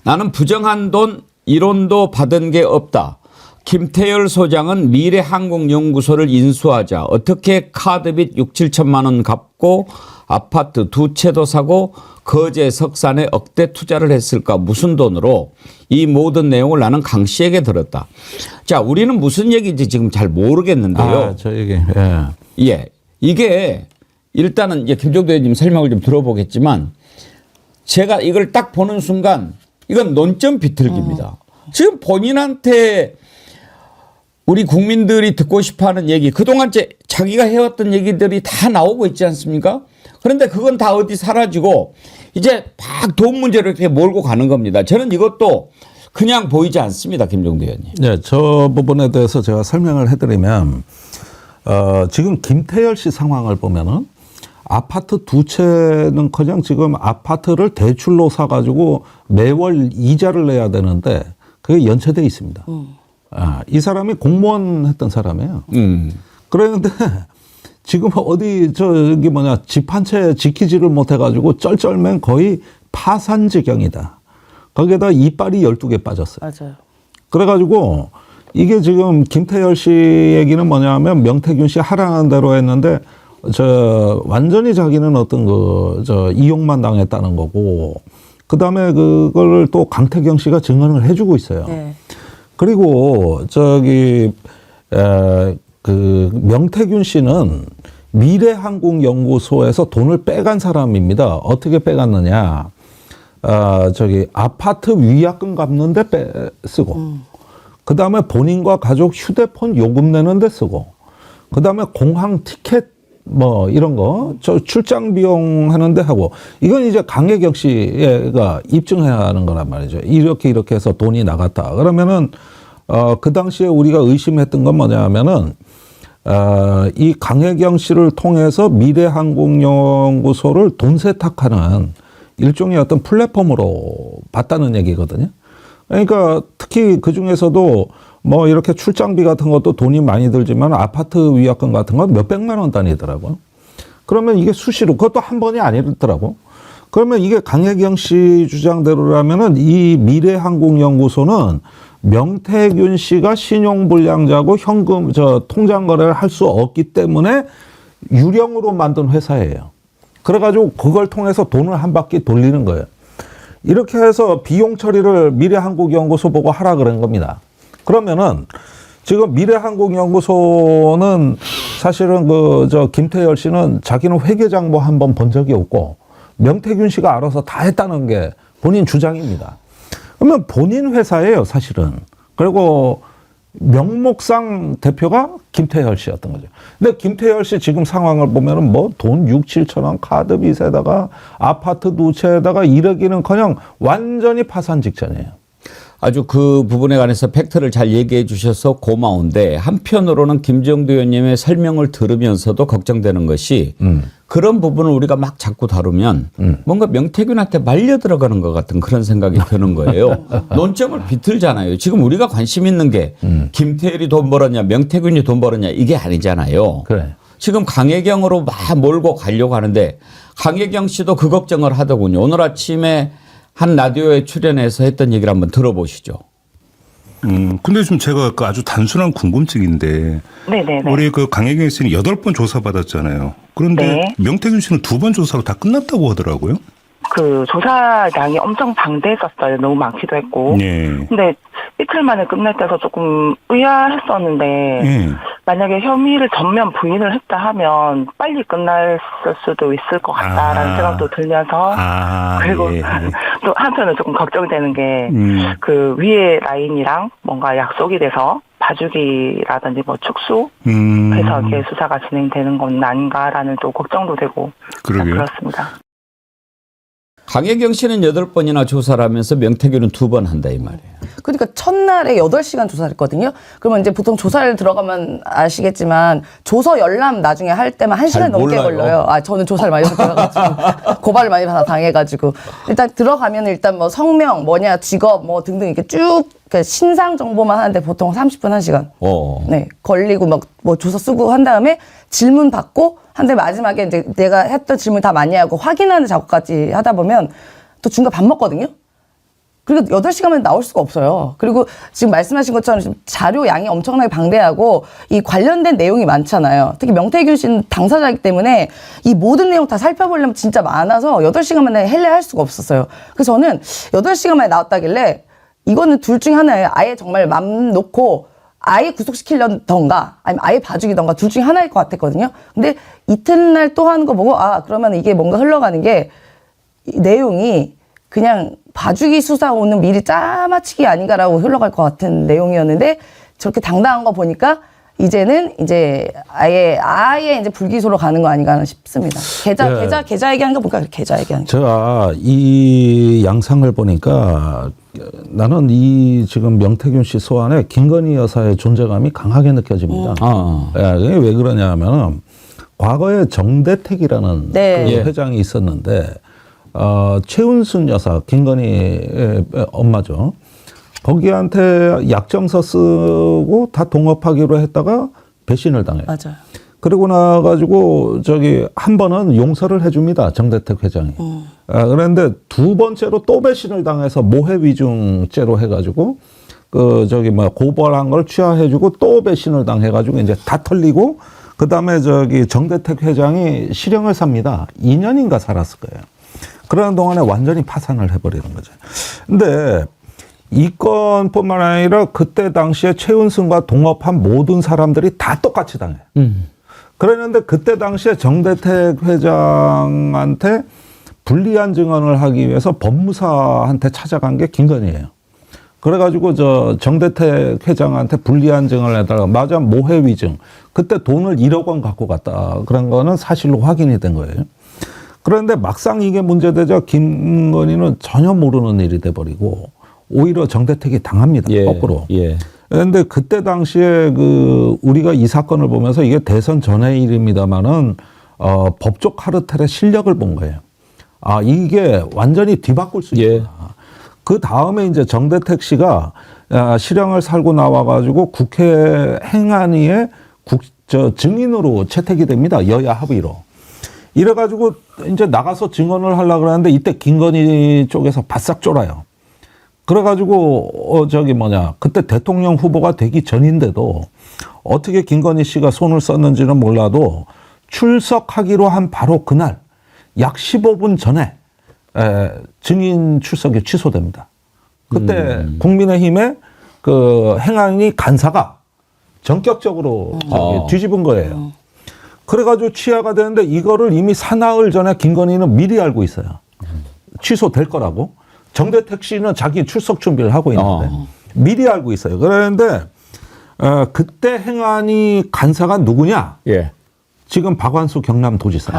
S1: 나는 부정한 돈 1원도 받은 게 없다. 김태열 소장은 미래항공연구소를 인수하자 어떻게 카드빚 6, 7천만 원 갚고 아파트 2채도 사고 거제 석산에 억대 투자를 했을까? 무슨 돈으로? 이 모든 내용을 나는 강 씨에게 들었다. 자, 우리는 무슨 얘기인지 지금 잘 모르겠는데요.
S3: 저 얘기. 예.
S1: 예. 이게 일단은 이제 김종대 의원님 설명을 좀 들어보겠지만 제가 이걸 딱 보는 순간 이건 논점 비틀기입니다. 지금 본인한테 우리 국민들이 듣고 싶어하는 얘기 그동안 자기가 해왔던 얘기들이 다 나오고 있지 않습니까? 그런데 그건 다 어디 사라지고 이제 막 돈 문제를 이렇게 몰고 가는 겁니다. 저는 이것도 그냥 보이지 않습니다. 김종대 의원님.
S3: 네, 저 부분에 대해서 제가 설명을 해드리면 지금 김태열 씨 상황을 보면은 아파트 2채는커녕 지금 아파트를 대출로 사가지고 매월 이자를 내야 되는데 그게 연체돼 있습니다. 이 사람이 공무원 했던 사람이에요. 그런데 지금 어디 집 한 채 지키지를 못해가지고 쩔쩔맨 거의 파산 지경이다. 거기에다 이빨이 12개 빠졌어요.
S2: 맞아요.
S3: 그래가지고 이게 지금 김태열 씨 얘기는 뭐냐면 명태균 씨 하라는 대로 했는데 완전히 자기는 어떤 이용만 당했다는 거고 그다음에 그걸 또 강태경 씨가 증언을 해주고 있어요.
S2: 네.
S3: 그리고 명태균 씨는 미래항공연구소에서 돈을 빼간 사람입니다. 어떻게 빼갔느냐? 아파트 위약금 갚는데 쓰고, 그 다음에 본인과 가족 휴대폰 요금 내는데 쓰고, 그 다음에 공항 티켓 이런 거, 출장 비용 하는데 하고, 이건 이제 강혜경 씨가 입증해야 하는 거란 말이죠. 이렇게 해서 돈이 나갔다. 그러면은, 그 당시에 우리가 의심했던 건 뭐냐 하면은, 이 강혜경 씨를 통해서 미래항공연구소를 돈 세탁하는 일종의 어떤 플랫폼으로 봤다는 얘기거든요. 그러니까 특히 그 중에서도 이렇게 출장비 같은 것도 돈이 많이 들지만 아파트 위약금 같은 건 몇백만 원 단위더라고요. 그러면 이게 수시로, 그것도 한 번이 아니더라고. 그러면 이게 강혜경 씨 주장대로라면은 이 미래항공연구소는 명태균 씨가 신용불량자고 현금, 통장 거래를 할 수 없기 때문에 유령으로 만든 회사예요. 그래가지고 그걸 통해서 돈을 한 바퀴 돌리는 거예요. 이렇게 해서 비용 처리를 미래항공연구소 보고 하라 그런 겁니다. 그러면은 지금 미래항공연구소는 사실은 김태열 씨는 자기는 회계장부 한번 본 적이 없고 명태균 씨가 알아서 다 했다는 게 본인 주장입니다. 그러면 본인 회사예요, 사실은. 그리고 명목상 대표가 김태열 씨였던 거죠. 근데 김태열 씨 지금 상황을 보면은 돈 6, 7천원 카드빚에다가 아파트 2채에다가 1억이는커녕 완전히 파산 직전이에요.
S1: 아주 그 부분에 관해서 팩트를 잘 얘기해 주셔서 고마운데 한편으로는 김종대 의원님의 설명을 들으면서도 걱정되는 것이 그런 부분을 우리가 막 자꾸 다루면 뭔가 명태균한테 말려 들어가는 것 같은 그런 생각이 드는 거예요. 논점을 비틀잖아요. 지금 우리가 관심 있는 게 김태열이 돈 벌었냐 명태균이 돈 벌었냐 이게 아니잖아요.
S3: 그래.
S1: 지금 강혜경으로 막 몰고 가려고 하는데 강혜경 씨도 그 걱정을 하더군요. 오늘 아침에 한 라디오에 출연해서 했던 얘기를 한번 들어보시죠.
S9: 근데 좀 제가 아주 단순한 궁금증인데.
S10: 네네네.
S9: 우리 강혜경 씨는 8번 조사받았잖아요. 그런데
S10: 네.
S9: 명태균 씨는 2번 조사로 다 끝났다고 하더라고요.
S10: 그 조사량이 엄청 방대했었어요. 너무 많기도 했고.
S9: 네.
S10: 근데 이틀 만에 끝냈다서 조금 의아했었는데
S9: 네.
S10: 만약에 혐의를 전면 부인을 했다 하면 빨리 끝날 수도 있을 것 같다라는 생각도 들면서 그리고 또 한편은 조금 걱정되는 게 그 위에 라인이랑 뭔가 약속이 돼서 봐주기라든지 축소해서 이렇게 수사가 진행되는 건 아닌가라는 또 걱정도 되고
S9: 그러게요.
S10: 그렇습니다.
S1: 강혜경 씨는 8번이나 조사를 하면서 명태균은 2번 한다 이 말이에요.
S2: 그러니까 첫날에 8시간 조사를 했거든요. 그러면 이제 보통 조사를 들어가면 아시겠지만 조서 열람 나중에 할 때만 1시간 넘게
S1: 몰라요.
S2: 걸려요. 저는 조사를 많이 받아가지고 고발을 많이 당해가지고 일단 들어가면 일단 성명 뭐냐 직업 등등 이렇게 쭉 그러니까 신상 정보만 하는데 보통 30분 1시간.
S1: 어.
S2: 네, 걸리고 막 뭐 조서 쓰고 한 다음에 질문 받고 한 다음에 마지막에 이제 내가 했던 질문 다 맞냐고 확인하는 작업까지 하다 보면 또 중간 밥 먹거든요. 그리고 8시간만 나올 수가 없어요. 그리고 지금 말씀하신 것처럼 지금 자료 양이 엄청나게 방대하고 이 관련된 내용이 많잖아요. 특히 명태균 씨는 당사자이기 때문에 이 모든 내용 다 살펴보려면 진짜 많아서 8시간 만에 할 수가 없었어요. 그래서 저는 8시간 만에 나왔다길래 이거는 둘 중에 하나예요. 아예 정말 맘 놓고 아예 구속시키려던가 아니면 아예 봐주기던가 둘 중에 하나일 것 같았거든요. 근데 이튿날 또 하는 거 보고 아 그러면 이게 뭔가 흘러가는 게 이 내용이 그냥 봐주기 수사 오는 미리 짜맞추기 아닌가라고 흘러갈 것 같은 내용이었는데 저렇게 당당한 거 보니까 이제는 이제 아예 이제 불기소로 가는 거 아닌가 싶습니다. 계좌 얘기하는 거 보니까 계좌 얘기하는 거.
S3: 제가 이 양상을 보니까 나는 이 지금 명태균 씨 소환에 김건희 여사의 존재감이 강하게 느껴집니다. 그게 왜 그러냐 하면 과거에 정대택이라는
S2: 네.
S3: 그 회장이 있었는데 최은순 여사, 김건희의 엄마죠. 거기한테 약정서 쓰고 다 동업하기로 했다가 배신을 당해요.
S2: 맞아요.
S3: 그러고 나가지고 한 번은 용서를 해줍니다. 정대택 회장이. 그런데 두 번째로 또 배신을 당해서 모해 위증죄로 해가지고 고발한 걸 취하해주고 또 배신을 당해가지고 이제 다 털리고 그 다음에 정대택 회장이 실형을 삽니다. 2년인가 살았을 거예요. 그러는 동안에 완전히 파산을 해버리는 거죠. 근데 이 건뿐만 아니라 그때 당시에 최은순과 동업한 모든 사람들이 다 똑같이 당해요. 그랬는데 그때 당시에 정대택 회장한테 불리한 증언을 하기 위해서 법무사한테 찾아간 게 김건희예요. 그래가지고 정대택 회장한테 불리한 증언을 해달라고. 맞아, 모해 위증. 그때 돈을 1억 원 갖고 갔다. 그런 거는 사실로 확인이 된 거예요. 그런데 막상 이게 문제되자 김건희는 전혀 모르는 일이 돼버리고 오히려 정대택이 당합니다. 거꾸로. 그런데 그때 당시에 우리가 이 사건을 보면서 이게 대선 전의 일입니다만은 법조 카르텔의 실력을 본 거예요. 아, 이게 완전히 뒤바꿀 수 있구나. 그 다음에 이제 정대택 씨가 실형을 살고 나와가지고 국회 행안위에 증인으로 채택이 됩니다. 여야 합의로. 이래가지고 이제 나가서 증언을 하려고 그러는데 이때 김건희 쪽에서 바싹 쫄아요. 그래가지고 그때 대통령 후보가 되기 전인데도 어떻게 김건희 씨가 손을 썼는지는 몰라도 출석하기로 한 바로 그날 약 15분 전에 증인 출석이 취소됩니다. 그때 국민의힘의 행안위 간사가 전격적으로 뒤집은 거예요. 그래가지고 취하가 되는데 이거를 이미 사나흘 전에 김건희는 미리 알고 있어요. 취소될 거라고. 정대택 씨는 자기 출석 준비를 하고 있는데 미리 알고 있어요. 그런데 그때 행안위 간사가 누구냐? 지금 박완수 경남도지사.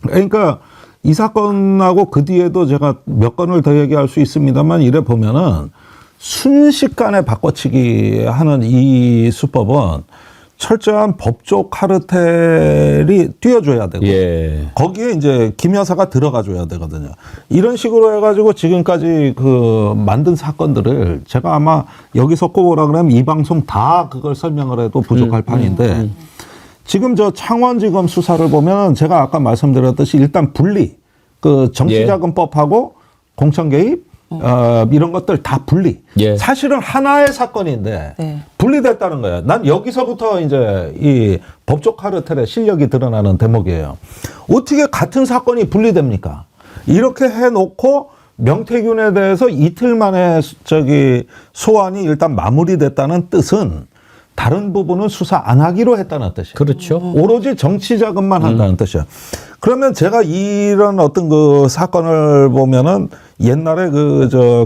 S3: 그러니까 이 사건하고 그 뒤에도 제가 몇 건을 더 얘기할 수 있습니다만 이래 보면은 순식간에 바꿔치기 하는 이 수법은 철저한 법조 카르텔이 뛰어줘야 되고 거기에 이제 김 여사가 들어가줘야 되거든요. 이런 식으로 해가지고 지금까지 만든 사건들을 제가 아마 여기서 꼽으라 그러면 이 방송 다 그걸 설명을 해도 부족할 판인데 지금 창원지검 수사를 보면 제가 아까 말씀드렸듯이 일단 분리 정치자금법하고 공천개입 이런 것들 다 분리. 사실은 하나의 사건인데 분리됐다는 거예요. 난 여기서부터 이제 이 법조 카르텔의 실력이 드러나는 대목이에요. 어떻게 같은 사건이 분리됩니까? 이렇게 해놓고 명태균에 대해서 이틀 만에 소환이 일단 마무리됐다는 뜻은 다른 부분은 수사 안 하기로 했다는 뜻이에요.
S1: 그렇죠.
S3: 오로지 정치 자금만 한다는 뜻이에요. 그러면 제가 이런 어떤 사건을 보면은 옛날에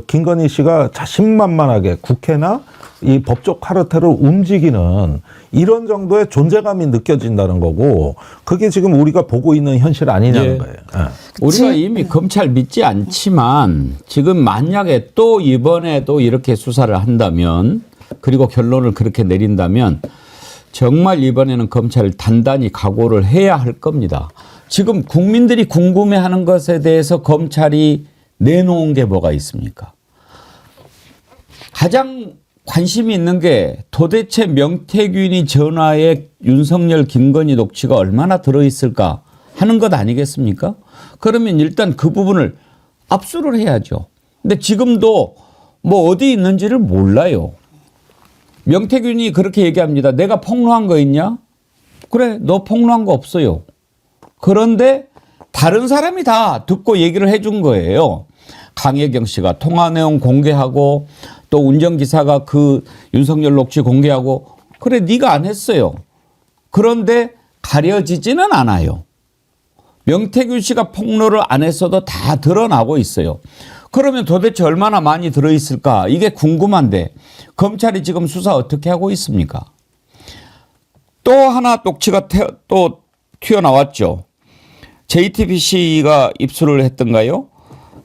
S3: 김건희 씨가 자신만만하게 국회나 이 법조 카르텔을 움직이는 이런 정도의 존재감이 느껴진다는 거고 그게 지금 우리가 보고 있는 현실 아니냐는 거예요.
S1: 우리가 이미 검찰 믿지 않지만 지금 만약에 또 이번에도 이렇게 수사를 한다면 그리고 결론을 그렇게 내린다면 정말 이번에는 검찰을 단단히 각오를 해야 할 겁니다. 지금 국민들이 궁금해하는 것에 대해서 검찰이 내놓은 게 뭐가 있습니까? 가장 관심이 있는 게 도대체 명태균이 전화에 윤석열, 김건희 녹취가 얼마나 들어있을까 하는 것 아니겠습니까? 그러면 일단 그 부분을 압수를 해야죠. 근데 지금도 뭐 어디 있는지를 몰라요. 명태균이 그렇게 얘기합니다. 내가 폭로한 거 있냐? 그래, 너 폭로한 거 없어요. 그런데 다른 사람이 다 듣고 얘기를 해준 거예요. 강혜경 씨가 통화 내용 공개하고 또 운전기사가 그 윤석열 녹취 공개하고 그래 네가 안 했어요. 그런데 가려지지는 않아요. 명태균 씨가 폭로를 안 했어도 다 드러나고 있어요. 그러면 도대체 얼마나 많이 들어있을까? 이게 궁금한데 검찰이 지금 수사 어떻게 하고 있습니까? 또 하나 녹취가 또 튀어나왔죠. JTBC가 입수를 했던가요?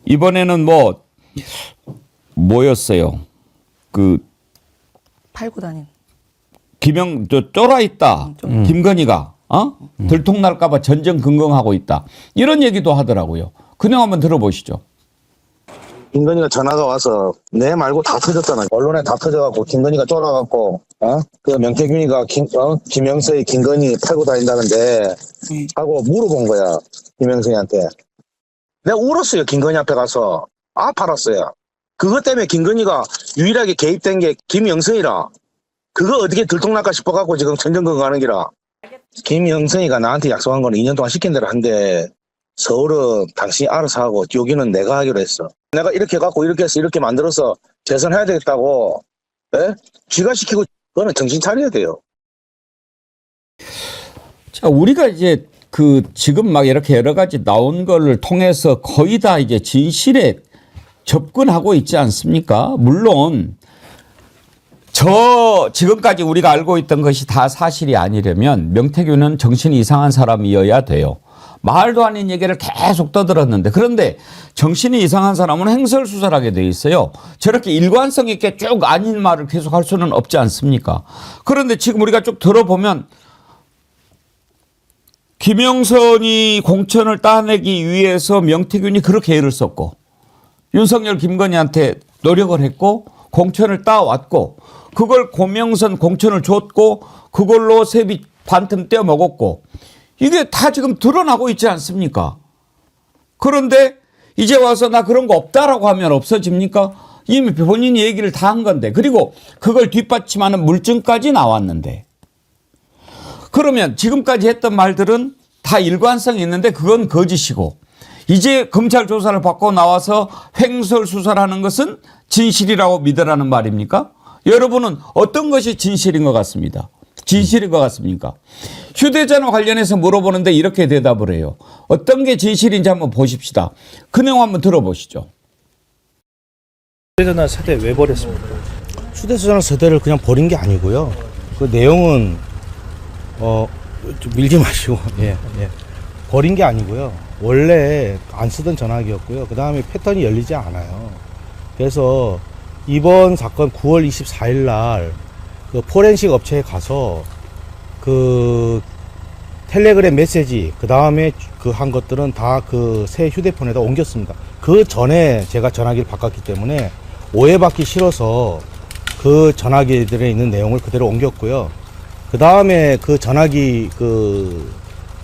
S1: 이번에는 뭐였어요?
S2: 팔고 다닌.
S1: 쫄아 있다. 김건희가 들통날까봐 전전긍긍하고 있다. 이런 얘기도 하더라고요. 그 내용 한번 들어보시죠.
S11: 김건희가 전화가 와서 내 말고 다 터졌잖아. 언론에 다 터져갖고 김건희가 쫄아갖고 그 명태균이가 김영서의 김건희 팔고 다닌다는데 하고 물어본 거야. 김영서한테. 내가 울었어요. 김건희 앞에 가서. 팔았어요. 그것 때문에 김건희가 유일하게 개입된 게 김영서이라. 그거 어떻게 들통날까 싶어갖고 지금 전전긍긍하는 기라. 김영서이가 나한테 약속한 거는 2년 동안 시킨 대로 한대. 서울은 당신이 알아서 하고 여기는 내가 하기로 했어. 내가 이렇게 해갖고 이렇게 해서 이렇게 만들어서 재선해야 되겠다고. 예? 쥐가 시키고 그거는 정신 차려야 돼요.
S1: 자, 우리가 이제 지금 막 이렇게 여러 가지 나온 거를 통해서 거의 다 이제 진실에 접근하고 있지 않습니까? 물론 지금까지 우리가 알고 있던 것이 다 사실이 아니려면 명태균은 정신이 이상한 사람이어야 돼요. 말도 아닌 얘기를 계속 떠들었는데 그런데 정신이 이상한 사람은 행설수설을 하게 돼 있어요. 저렇게 일관성 있게 쭉 아닌 말을 계속 할 수는 없지 않습니까? 그런데 지금 우리가 쭉 들어보면 김영선이 공천을 따내기 위해서 명태균이 그렇게 애를 썼고 윤석열, 김건희한테 노력을 했고 공천을 따왔고 그걸 고명선 공천을 줬고 그걸로 세비 반틈 떼어 먹었고 이게 다 지금 드러나고 있지 않습니까? 그런데 이제 와서 나 그런 거 없다라고 하면 없어집니까? 이미 본인이 얘기를 다 한 건데 그리고 그걸 뒷받침하는 물증까지 나왔는데 그러면 지금까지 했던 말들은 다 일관성이 있는데 그건 거짓이고 이제 검찰 조사를 받고 나와서 횡설수설하는 것은 진실이라고 믿으라는 말입니까? 여러분은 어떤 것이 진실인 것 같습니다. 진실인 것 같습니까? 휴대전화 관련해서 물어보는데 이렇게 대답을 해요. 어떤 게 진실인지 한번 보십시다. 그 내용 한번 들어보시죠.
S4: 휴대전화 세대 왜 버렸습니까?
S5: 휴대전화 세대를 그냥 버린 게 아니고요. 그 내용은 좀 밀지 마시고 버린 게 아니고요. 원래 안 쓰던 전화기였고요. 그 다음에 패턴이 열리지 않아요. 그래서 이번 사건 9월 24일 날 그 포렌식 업체에 가서 그 텔레그램 메시지 그 다음에 그 한 것들은 다 그 새 휴대폰에다 옮겼습니다. 그 전에 제가 전화기를 바꿨기 때문에 오해받기 싫어서 그 전화기들에 있는 내용을 그대로 옮겼고요. 그 다음에 그 전화기 그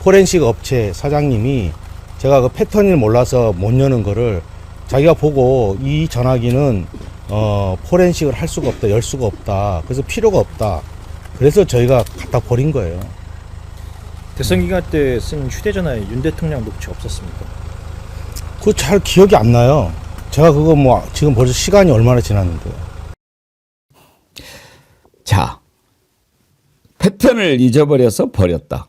S5: 포렌식 업체 사장님이 제가 그 패턴을 몰라서 못 여는 거를 자기가 보고 이 전화기는 포렌식을 할 수가 없다, 열 수가 없다. 그래서 필요가 없다. 그래서 저희가 갖다 버린 거예요.
S4: 대선 기간 때 쓴 휴대전화에 윤 대통령 녹취 없었습니까?
S5: 그거 잘 기억이 안 나요. 제가 그거 지금 벌써 시간이 얼마나 지났는데요.
S1: 자, 패턴을 잊어버려서 버렸다.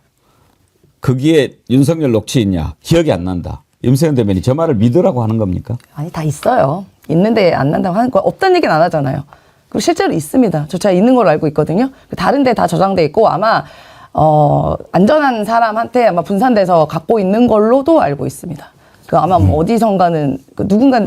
S1: 거기에 윤석열 녹취 있냐? 기억이 안 난다. 임세현 대변인 저 말을 믿으라고 하는 겁니까?
S2: 아니 다 있어요. 있는데 안 난다고 하는 거 없다는 얘기는 안 하잖아요. 그리고 실제로 있습니다. 제가 있는 걸로 알고 있거든요. 다른 데 다 저장돼 있고 아마 안전한 사람한테 아마 분산돼서 갖고 있는 걸로도 알고 있습니다. 그 아마 어디선가는 누군가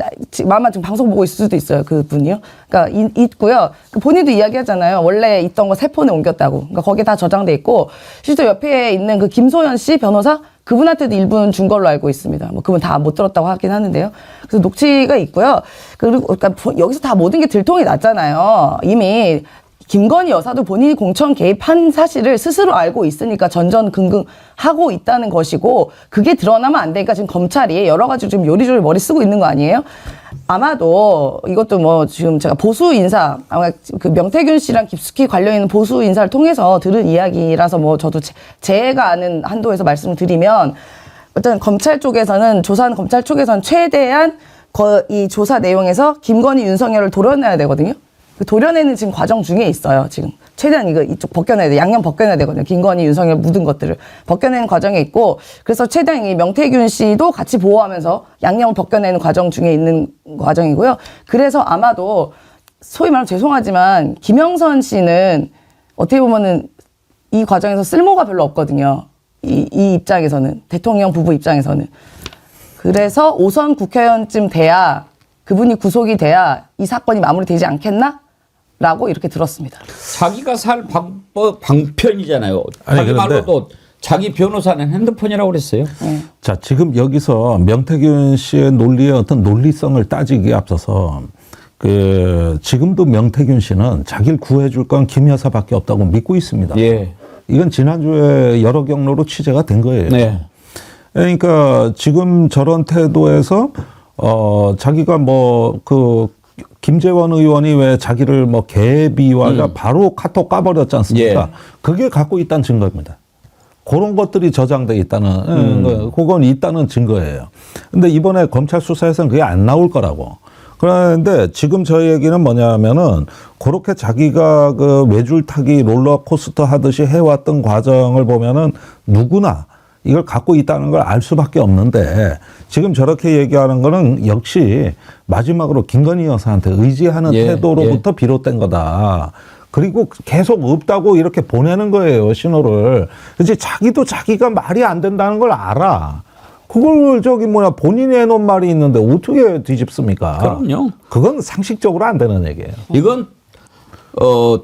S2: 아마 지금 방송 보고 있을 수도 있어요. 그 분이요. 그러니까 있고요. 본인도 이야기하잖아요. 원래 있던 거 새 폰에 옮겼다고. 그러니까 거기에 다 저장돼 있고 실제 옆에 있는 그 김소연 씨 변호사 그분한테도 일부는 준 걸로 알고 있습니다. 뭐 그분 다 못 들었다고 하긴 하는데요. 그래서 녹취가 있고요. 그리고 그러니까 여기서 다 모든 게 들통이 났잖아요. 이미 김건희 여사도 본인이 공천 개입한 사실을 스스로 알고 있으니까 전전긍긍하고 있다는 것이고, 그게 드러나면 안 되니까 지금 검찰이 여러 가지 좀 요리조리 머리 쓰고 있는 거 아니에요? 아마도 이것도 뭐 지금 제가 보수 인사, 아마 그 명태균 씨랑 깊숙이 관련 있는 보수 인사를 통해서 들은 이야기라서 뭐 저도 제가 아는 한도에서 말씀을 드리면, 어떤 검찰 쪽에서는, 조사하는 검찰 쪽에서는 최대한 이 조사 내용에서 김건희, 윤석열을 도려내야 되거든요. 그 도려내는 지금 과정 중에 있어요. 지금 최대한 이쪽 벗겨내야 돼. 양념 벗겨내야 되거든요. 김건희, 윤석열 묻은 것들을 벗겨내는 과정에 있고, 그래서 최대한 이 명태균 씨도 같이 보호하면서 양념을 벗겨내는 과정 중에 있는 과정이고요. 그래서 아마도 소위 말하면 죄송하지만 김영선 씨는 어떻게 보면은 이 과정에서 쓸모가 별로 없거든요. 이 입장에서는, 대통령 부부 입장에서는. 그래서 5선 국회의원쯤 돼야, 그분이 구속이 돼야 이 사건이 마무리되지 않겠나? 라고 이렇게 들었습니다.
S1: 자기가 살 방편이잖아요.
S3: 아니,
S1: 자기
S3: 그런데
S1: 말로도 자기 변호사는 핸드폰이라고 그랬어요.
S3: 자, 지금 여기서 명태균 씨의 논리의 어떤 논리성을 따지기에 앞서서 지금도 명태균 씨는 자기를 구해줄 건 김 여사밖에 없다고 믿고 있습니다.
S1: 예.
S3: 이건 지난주에 여러 경로로 취재가 된 거예요.
S1: 네.
S3: 그러니까 지금 저런 태도에서 자기가 김재원 의원이 왜 자기를 개비와 바로 카톡 까버렸지 않습니까?
S1: 예.
S3: 그게 갖고 있다는 증거입니다. 그런 것들이 저장돼 있다는, 그건 있다는 증거예요. 근데 이번에 검찰 수사에서는 그게 안 나올 거라고. 그런데 지금 저희 얘기는 뭐냐면은, 그렇게 자기가 외줄타기 롤러코스터 하듯이 해왔던 과정을 보면은 누구나 이걸 갖고 있다는 걸 알 수밖에 없는데, 지금 저렇게 얘기하는 거는 역시 마지막으로 김건희 여사한테 의지하는 태도로부터 비롯된 거다. 그리고 계속 없다고 이렇게 보내는 거예요, 신호를. 이제 자기도 자기가 말이 안 된다는 걸 알아. 그걸 본인이 해놓은 말이 있는데 어떻게 뒤집습니까?
S1: 그럼요.
S3: 그건 상식적으로 안 되는 얘기예요.
S1: 이건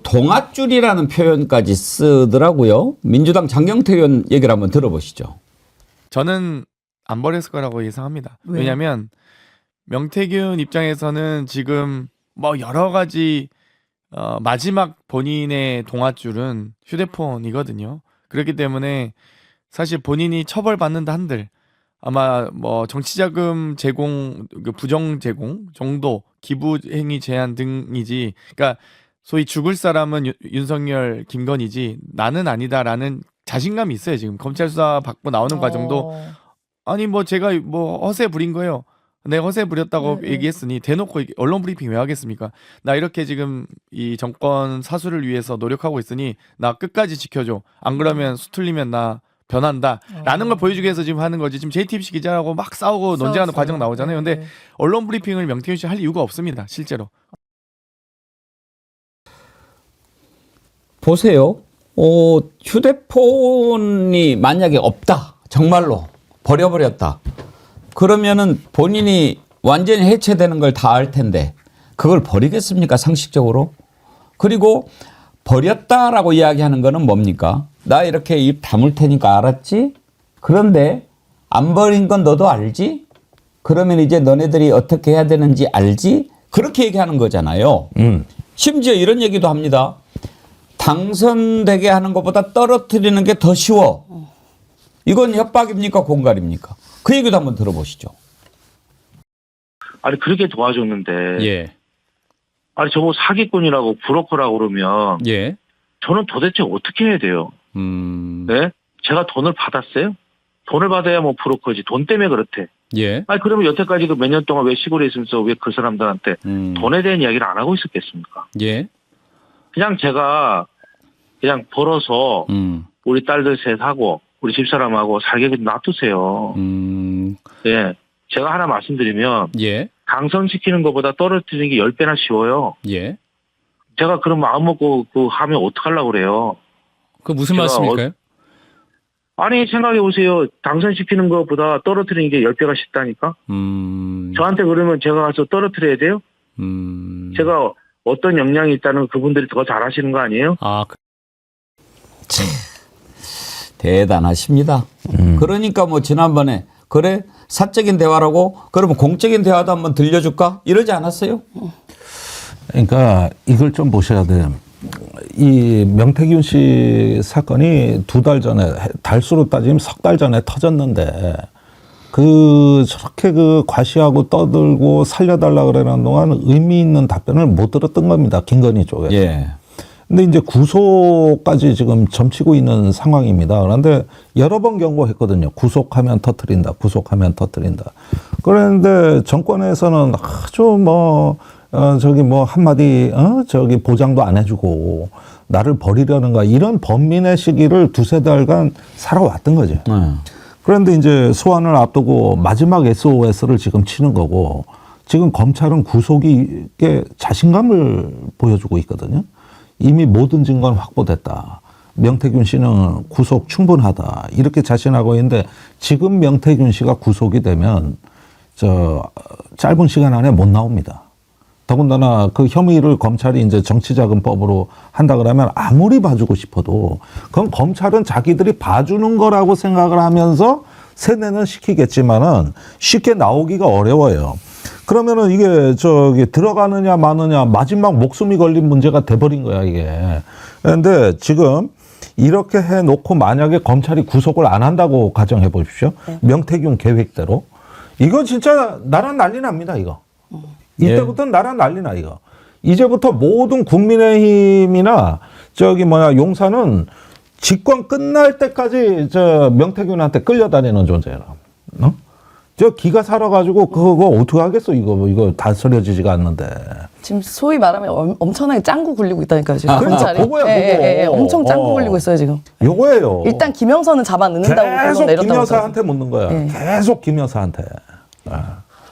S1: 동아줄이라는 표현까지 쓰더라고요. 민주당 장경태 의원 얘기를 한번 들어보시죠.
S12: 저는 안 버렸을 거라고 예상합니다. 왜냐하면 명태균 입장에서는 지금 여러 가지 마지막 본인의 동아줄은 휴대폰이거든요. 그렇기 때문에 사실 본인이 처벌받는다 한들 아마 정치자금 제공, 부정 제공 정도, 기부행위 제한 등이지, 그러니까 소위 죽을 사람은 윤석열, 김건희지 나는 아니다라는 자신감이 있어요. 지금 검찰 수사 받고 나오는 과정도 아니 제가 허세 부린 거예요. 내가 허세 부렸다고 얘기했으니 대놓고 언론 브리핑 왜 하겠습니까? 나 이렇게 지금 이 정권 사수를 위해서 노력하고 있으니 나 끝까지 지켜줘. 안 그러면 수틀리면 나 변한다 라는 걸 보여주기 위해서 지금 하는 거지. 지금 JTBC 기자하고 막 싸우고 논쟁하는 과정 나오잖아요. 근데 언론 브리핑을 명태균 씨 할 이유가 없습니다. 실제로.
S1: 보세요. 휴대폰이 만약에 없다. 정말로 버려버렸다. 그러면은 본인이 완전히 해체되는 걸 다 알 텐데 그걸 버리겠습니까? 상식적으로. 그리고 버렸다라고 이야기하는 거는 뭡니까? 나 이렇게 입 다물 테니까 알았지? 그런데 안 버린 건 너도 알지? 그러면 이제 너네들이 어떻게 해야 되는지 알지? 그렇게 얘기하는 거잖아요. 심지어 이런 얘기도 합니다. 당선되게 하는 것보다 떨어뜨리는 게 더 쉬워. 이건 협박입니까? 공갈입니까? 그 얘기도 한번 들어보시죠.
S13: 아니 그렇게 도와줬는데
S1: 예.
S13: 아니 저거 사기꾼이라고 브로커라고 그러면
S1: 예.
S13: 저는 도대체 어떻게 해야 돼요? 네? 제가 돈을 받았어요? 돈을 받아야 브로커지. 돈 때문에 그렇대.
S1: 예.
S13: 아니 그러면 여태까지 몇 년 동안 왜 시골에 있으면서 왜 그 사람들한테 돈에 대한 이야기를 안 하고 있었겠습니까?
S1: 예.
S13: 그냥 제가 그냥 벌어서 우리 딸들 셋하고 우리 집사람하고 살게 놔두세요. 예. 제가 하나 말씀드리면
S1: 예.
S13: 당선시키는 것보다 떨어뜨리는 게 10배나 쉬워요.
S1: 예.
S13: 제가 그럼 마음 먹고 하면 어떡하려고 그래요.
S1: 그 무슨 말씀일까요?
S13: 아니 생각해 보세요. 당선시키는 것보다 떨어뜨리는 게 10배가 쉽다니까. 저한테 그러면 제가 가서 떨어뜨려야 돼요? 제가 어떤 역량이 있다는 그분들이 더 잘하시는 거 아니에요?
S1: 대단하십니다. 그러니까 뭐 지난번에 그래 사적인 대화라고 그러면 공적인 대화도 한번 들려줄까 이러지 않았어요?
S3: 그러니까 이걸 좀 보셔야 돼요. 이 명태균 씨 사건이 2달 전에 달수로 따지면 3달 전에 터졌는데 저렇게 과시하고 떠들고 살려달라 그러는 동안 의미 있는 답변을 못 들었던 겁니다. 김건희 쪽에서.
S1: 예.
S3: 근데 이제 구속까지 지금 점치고 있는 상황입니다. 그런데 여러 번 경고했거든요. 구속하면 터뜨린다. 구속하면 터뜨린다. 그런데 정권에서는 아주 한마디, 보장도 안 해주고, 나를 버리려는가, 이런 범민의 시기를 2-3달간 살아왔던 거죠. 그런데 이제 소환을 앞두고 마지막 SOS를 지금 치는 거고, 지금 검찰은 구속에 자신감을 보여주고 있거든요. 이미 모든 증거는 확보됐다. 명태균 씨는 구속 충분하다. 이렇게 자신하고 있는데, 지금 명태균 씨가 구속이 되면, 짧은 시간 안에 못 나옵니다. 더군다나 그 혐의를 검찰이 이제 정치자금법으로 한다 그러면 아무리 봐주고 싶어도 그건 검찰은 자기들이 봐주는 거라고 생각을 하면서 세뇌는 시키겠지만은 쉽게 나오기가 어려워요. 그러면은 이게 들어가느냐 마느냐 마지막 목숨이 걸린 문제가 돼버린 거야 이게. 그런데 지금 이렇게 해놓고 만약에 검찰이 구속을 안 한다고 가정해 보십시오. 명태균 계획대로 이거 진짜 나라 난리 납니다 이거. 이때부터는 나라 난리나 이거. 이제부터 모든 국민의힘이나 용산은 집권 끝날 때까지 명태균한테 끌려다니는 존재라. 기가 살아가지고 그거 어떻게 하겠어 이거 다스려지지가 않는데.
S2: 지금 소위 말하면 엄청나게 짱구 굴리고 있다니까요 지금.
S3: 그러니까 그거야 그거.
S2: 엄청 짱구 굴리고 있어요 지금.
S3: 요거예요.
S2: 일단 김 여사는 잡아 넣는다고
S3: 계속 김 여사한테 묻는 거야. 계속 김 여사한테.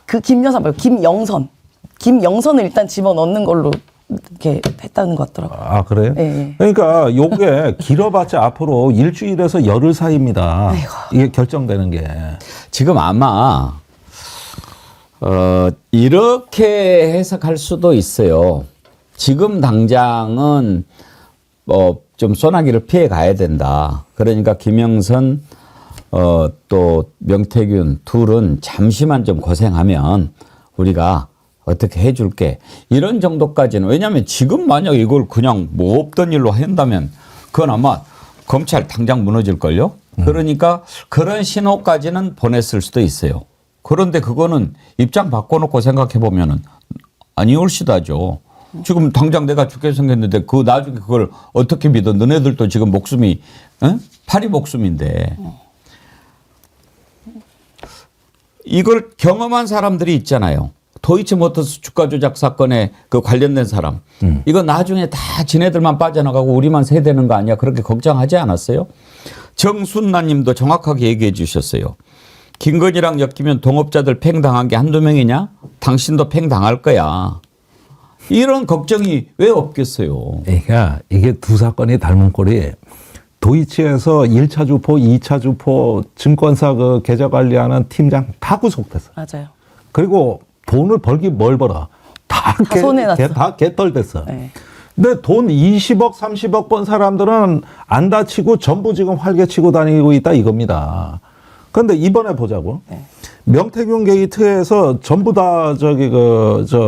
S2: 그 김 여사 말고 김영선. 김영선을 일단 집어넣는 걸로 이렇게 했다는 것 같더라고요.
S3: 아, 그래요?
S2: 네.
S3: 그러니까 요게 길어봤자 앞으로 일주일에서 열흘 사이입니다.
S2: 아이고.
S3: 이게 결정되는 게.
S1: 지금 아마 이렇게 해석할 수도 있어요. 지금 당장은 좀 소나기를 피해 가야 된다. 그러니까 김영선 또 명태균 둘은 잠시만 좀 고생하면 우리가 어떻게 해줄게. 이런 정도까지는. 왜냐하면 지금 만약 이걸 그냥 뭐 없던 일로 한다면 그건 아마 검찰 당장 무너질걸요. 그러니까 그런 신호까지는 보냈을 수도 있어요. 그런데 그거는 입장 바꿔놓고 생각해보면은 아니올시다죠. 지금 당장 내가 죽게 생겼는데 그 나중에 그걸 어떻게 믿어. 너네들도 지금 목숨이 파리 목숨인데. 이걸 경험한 사람들이 있잖아요. 도이치모터스 주가 조작 사건에 그 관련된 사람. 이거 나중에 다 지네들만 빠져나가고 우리만 세대는 거 아니야. 그렇게 걱정하지 않았어요? 정순나 님도 정확하게 얘기해 주셨어요. 김건희랑 엮이면 동업자들 팽당한 게 한두 명이냐? 당신도 팽당할 거야. 이런 걱정이 왜 없겠어요?
S3: 그러니까 이게 두 사건이 닮은 꼴이 도이치에서 1차 주포, 2차 주포 증권사 계좌 관리하는 팀장 다 구속됐어.
S2: 맞아요.
S3: 그리고 돈을 벌긴 뭘 벌어. 다
S2: 손해났어.
S3: 다 개털됐어. 네. 근데 돈 20억, 30억 번 사람들은 안 다치고 전부 지금 활개치고 다니고 있다 이겁니다. 그런데 이번에 보자고. 네. 명태균 게이트에서 전부 다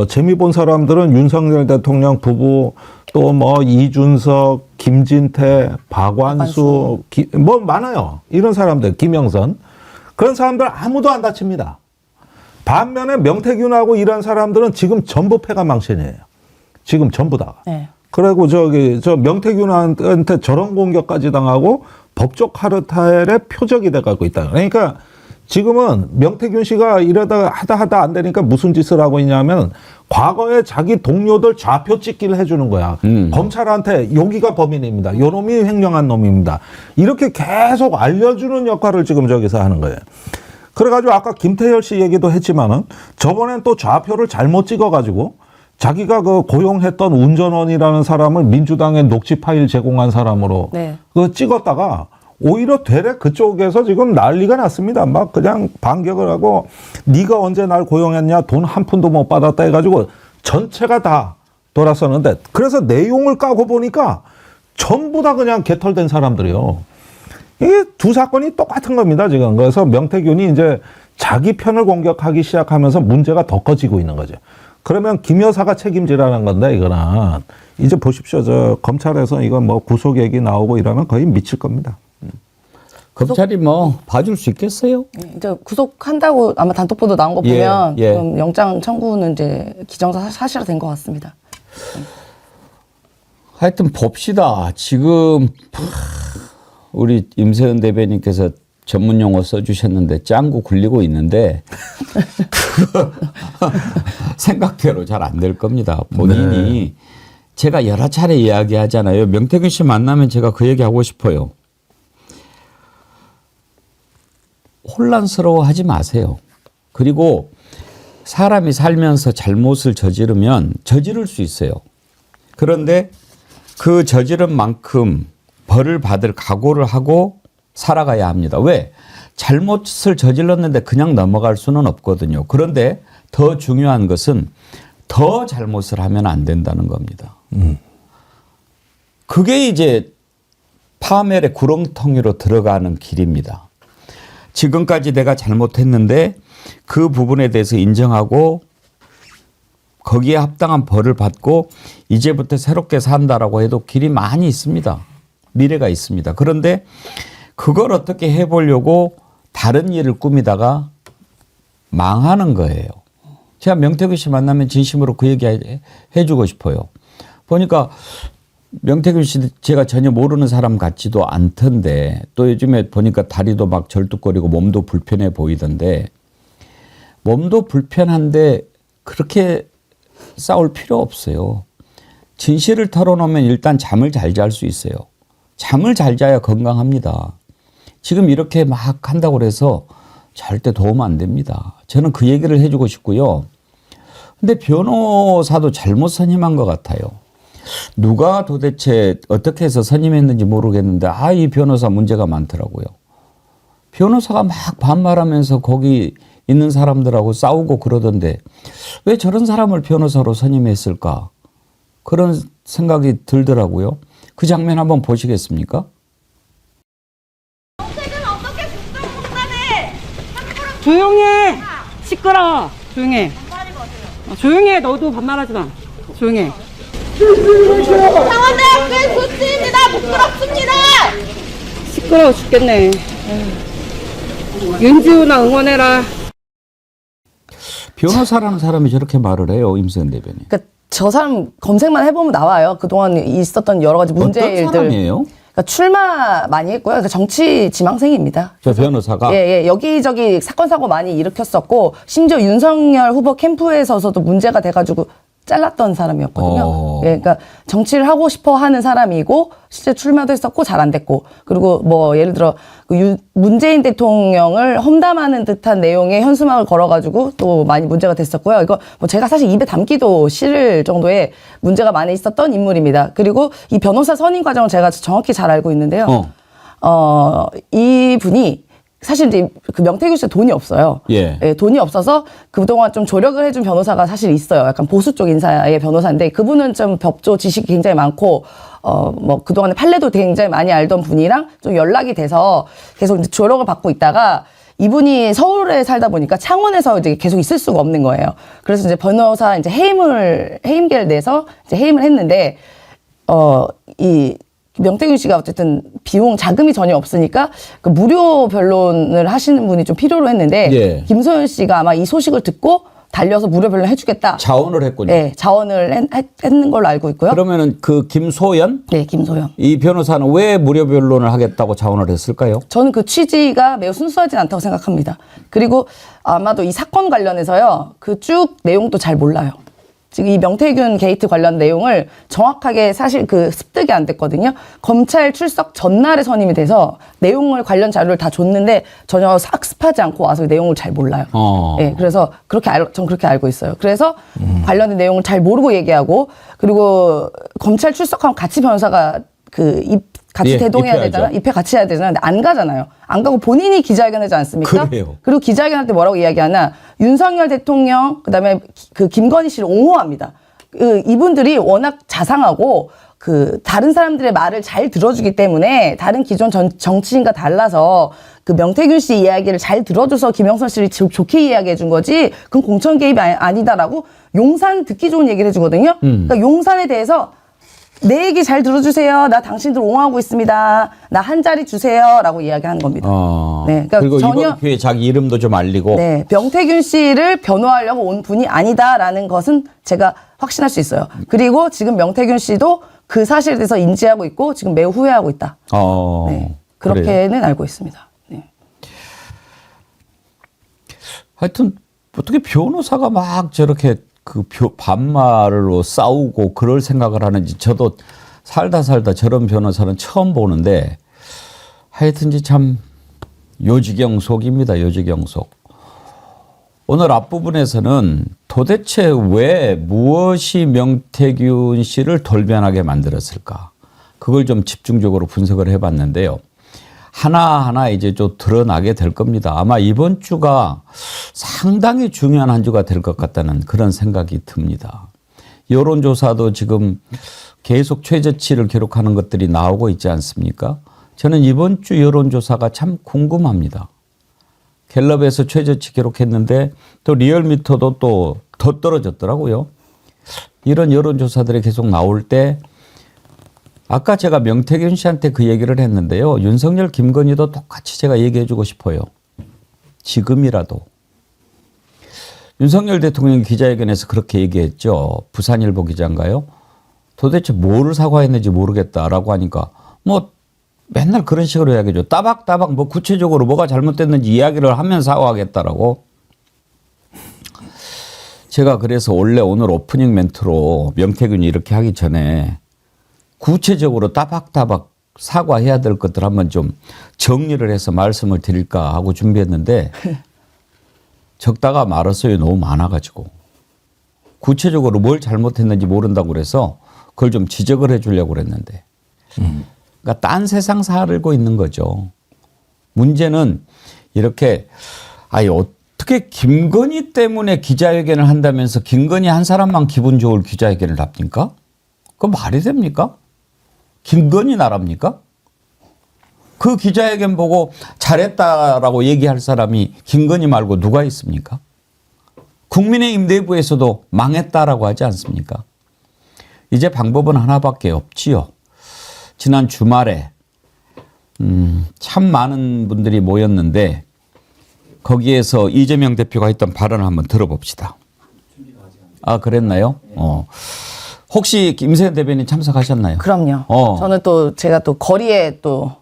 S3: 재미 본 사람들은 윤석열 대통령 부부 또 이준석, 김진태, 박완수 많아요. 이런 사람들, 김영선. 그런 사람들 아무도 안 다칩니다. 반면에 명태균하고 이런 사람들은 지금 전부 패가 망신이에요. 지금 전부 다. 네. 그리고 명태균한테 저런 공격까지 당하고 법적 카르텔의 표적이 돼가고 있다. 그러니까 지금은 명태균 씨가 이러다가 하다 안 되니까 무슨 짓을 하고 있냐면 과거에 자기 동료들 좌표 찍기를 해주는 거야. 검찰한테 여기가 범인입니다. 요 놈이 횡령한 놈입니다. 이렇게 계속 알려주는 역할을 지금 저기서 하는 거예요. 그래가지고 아까 김태열 씨 얘기도 했지만은 저번엔 또 좌표를 잘못 찍어가지고 자기가 고용했던 운전원이라는 사람을 민주당에 녹취 파일 제공한 사람으로 찍었다가 오히려 되레 그쪽에서 지금 난리가 났습니다. 막 그냥 반격을 하고 네가 언제 날 고용했냐 돈 한 푼도 못 받았다 해가지고 전체가 다 돌았었는데 그래서 내용을 까고 보니까 전부 다 그냥 개털된 사람들이요. 이게 두 사건이 똑같은 겁니다, 지금. 그래서 명태균이 이제 자기 편을 공격하기 시작하면서 문제가 더 커지고 있는 거죠. 그러면 김 여사가 책임지라는 건데, 이거는. 이제 보십시오. 저 검찰에서 이건 뭐 구속 얘기 나오고 이러면 거의 미칠 겁니다.
S1: 검찰이 뭐 봐줄 수 있겠어요?
S2: 이제 구속한다고 아마 단독 보도 나온 거 보면
S1: 예.
S2: 그럼 영장 청구는 이제 기정사실화된 것 같습니다.
S1: 하여튼 봅시다. 지금 우리 임세은 대변인께서 전문 용어 써주셨는데 짱구 굴리고 있는데 그거 생각대로 잘 안 될 겁니다. 본인이 제가 여러 차례 이야기하잖아요. 명태균 씨 만나면 제가 그 얘기 하고 싶어요. 혼란스러워하지 마세요. 그리고 사람이 살면서 잘못을 저지르면 저지를 수 있어요. 그런데 그 저지른 만큼 벌을 받을 각오를 하고 살아가야 합니다. 왜? 잘못을 저질렀는데 그냥 넘어갈 수는 없거든요. 그런데 더 중요한 것은 더 잘못을 하면 안 된다는 겁니다. 그게 이제 파멸의 구렁텅이로 들어가는 길입니다. 지금까지 내가 잘못했는데 그 부분에 대해서 인정하고 거기에 합당한 벌을 받고 이제부터 새롭게 산다라고 해도 길이 많이 있습니다. 미래가 있습니다. 그런데 그걸 어떻게 해보려고 다른 일을 꾸미다가 망하는 거예요. 제가 명태균 씨 만나면 진심으로 그 얘기 해주고 싶어요. 보니까 명태균 씨 제가 전혀 모르는 사람 같지도 않던데 또 요즘에 보니까 다리도 막 절뚝거리고 몸도 불편해 보이던데 몸도 불편한데 그렇게 싸울 필요 없어요. 진실을 털어놓으면 일단 잠을 잘 잘 수 있어요. 잠을 잘 자야 건강합니다. 지금 이렇게 막 한다고 해서 절대 도움 안 됩니다. 저는 그 얘기를 해주고 싶고요. 근데 변호사도 잘못 선임한 것 같아요. 누가 도대체 어떻게 해서 선임했는지 모르겠는데 이 변호사 문제가 많더라고요. 변호사가 막 반말하면서 거기 있는 사람들하고 싸우고 그러던데 왜 저런 사람을 변호사로 선임했을까? 그런 생각이 들더라고요. 그 장면 한번 보시겠습니까?
S8: 조용해. 시끄러워. 조용해. 조용해. 너도 반말하지 마. 조용해.
S14: 청와대학교의 소수입니다. 부끄럽습니다.
S8: 시끄러워 죽겠네. 윤지훈아 응원해라.
S1: 변호사라는 사람이 저렇게 말을 해요, 임세은 대변인.
S2: 그러니까 저 사람 검색만 해보면 나와요. 그동안 있었던 여러 가지 문제일들.
S1: 어떤 사람이에요?
S2: 그러니까 출마 많이 했고요. 그러니까 정치 지망생입니다.
S1: 저 변호사가?
S2: 예, 여기저기 사건 사고 많이 일으켰었고 심지어 윤석열 후보 캠프에서도 문제가 돼가지고 잘랐던 사람이었거든요. 예, 그러니까 정치를 하고 싶어 하는 사람이고 실제 출마도 했었고 잘 안 됐고 그리고 뭐 예를 들어 문재인 대통령을 험담하는 듯한 내용의 현수막을 걸어가지고 또 많이 문제가 됐었고요. 이거 뭐 제가 사실 입에 담기도 싫을 정도의 문제가 많이 있었던 인물입니다. 그리고 이 변호사 선임 과정을 제가 정확히 잘 알고 있는데요. 이 분이 사실 이제 그 명태균 씨 돈이 없어요.
S1: 예.
S2: 예, 돈이 없어서 그동안 좀 조력을 해준 변호사가 사실 있어요. 약간 보수 쪽 인사의 변호사인데 그분은 좀 법조 지식이 굉장히 많고 뭐 그동안에 판례도 굉장히 많이 알던 분이랑 좀 연락이 돼서 계속 이제 조력을 받고 있다가 이분이 서울에 살다 보니까 창원에서 이제 계속 있을 수가 없는 거예요. 그래서 이제 변호사 이제 해임계를 내서 이제 해임을 했는데 이 명태균 씨가 어쨌든 비용 자금이 전혀 없으니까 그 무료 변론을 하시는 분이 좀 필요로 했는데
S1: 예.
S2: 김소연 씨가 아마 이 소식을 듣고 달려서 무료 변론 해주겠다.
S1: 자원을 했군요.
S2: 네, 자원을 했는 걸로 알고 있고요.
S1: 그러면은 그 김소연?
S2: 네, 김소연.
S1: 이 변호사는 왜 무료 변론을 하겠다고 자원을 했을까요?
S2: 저는 그 취지가 매우 순수하진 않다고 생각합니다. 그리고 아마도 이 사건 관련해서요, 그 쭉 내용도 잘 몰라요. 지금 이 명태균 게이트 관련 내용을 정확하게 사실 그 습득이 안 됐거든요. 검찰 출석 전날에 선임이 돼서 내용을 관련 자료를 다 줬는데 전혀 학습하지 않고 와서 내용을 잘 몰라요. 네, 그래서 전 그렇게 알고 있어요. 그래서 관련된 내용을 잘 모르고 얘기하고 그리고 검찰 출석하면 같이 변호사가 같이 대동해야 되잖아. 입회 같이 해야 되잖아. 근데 안 가잖아요. 안 가고 본인이 기자회견 하지 않습니까?
S1: 그래요.
S2: 그리고 기자회견 할 때 뭐라고 이야기하나? 윤석열 대통령, 그다음에 그 김건희 씨를 옹호합니다. 이분들이 워낙 자상하고 다른 사람들의 말을 잘 들어주기 때문에 다른 기존 정치인과 달라서 그 명태균 씨 이야기를 잘 들어줘서 김영선 씨를 좋게 이야기해 준 거지 그건 공천 개입이 아니다라고 용산 듣기 좋은 얘기를 해주거든요. 그러니까 용산에 대해서 내 얘기 잘 들어주세요. 나 당신들 옹호하고 있습니다. 나 한 자리 주세요라고 이야기하는 겁니다. 네, 그러니까
S1: 그리고
S2: 전혀
S1: 이번 기회에 자기 이름도 좀 알리고.
S2: 네, 명태균 씨를 변호하려고 온 분이 아니다라는 것은 제가 확신할 수 있어요. 그리고 지금 명태균 씨도 그 사실에 대해서 인지하고 있고 지금 매우 후회하고 있다. 네, 그렇게는
S1: 그래요?
S2: 알고 있습니다. 네.
S1: 하여튼 어떻게 변호사가 막 저렇게 반말로 싸우고 그럴 생각을 하는지 저도 살다 저런 변호사는 처음 보는데 하여튼지 참 요지경속입니다. 요지경속. 오늘 앞부분에서는 도대체 왜 무엇이 명태균 씨를 돌변하게 만들었을까? 그걸 좀 집중적으로 분석을 해봤는데요. 하나하나 이제 좀 드러나게 될 겁니다. 아마 이번 주가 상당히 중요한 한 주가 될 것 같다는 그런 생각이 듭니다. 여론조사도 지금 계속 최저치를 기록하는 것들이 나오고 있지 않습니까? 저는 이번 주 여론조사가 참 궁금합니다. 갤럽에서 최저치 기록했는데 또 리얼미터도 또 더 떨어졌더라고요. 이런 여론조사들이 계속 나올 때 아까 제가 명태균 씨한테 그 얘기를 했는데요. 윤석열, 김건희도 똑같이 제가 얘기해 주고 싶어요. 지금이라도. 윤석열 대통령이 기자회견에서 그렇게 얘기했죠. 부산일보 기자인가요? 도대체 뭐를 사과했는지 모르겠다라고 하니까 뭐 맨날 그런 식으로 이야기해줘. 따박따박 뭐 구체적으로 뭐가 잘못됐는지 이야기를 하면 사과하겠다라고. 제가 그래서 원래 오늘 오프닝 멘트로 명태균이 이렇게 하기 전에 구체적으로 따박따박 사과해야 될 것들 한번 좀 정리를 해서 말씀을 드릴까 하고 준비했는데 적다가 말았어요. 너무 많아가지고. 구체적으로 뭘 잘못했는지 모른다고 그래서 그걸 좀 지적을 해 주려고 그랬는데. 그러니까 딴 세상 살고 있는 거죠. 문제는 이렇게 어떻게 김건희 때문에 기자회견을 한다면서 김건희 한 사람만 기분 좋을 기자회견을 합니까? 그거 말이 됩니까? 김건희 나랍니까? 그 기자회견 보고 잘했다라고 얘기할 사람이 김건희 말고 누가 있습니까? 국민의힘 내부에서도 망했다라고 하지 않습니까? 이제 방법은 하나밖에 없지요. 지난 주말에 참 많은 분들이 모였는데 거기에서 이재명 대표가 했던 발언을 한번 들어봅시다. 아, 그랬나요? 혹시 김세현 대변인 참석하셨나요?
S2: 그럼요. 저는 또 제가 또 거리에 또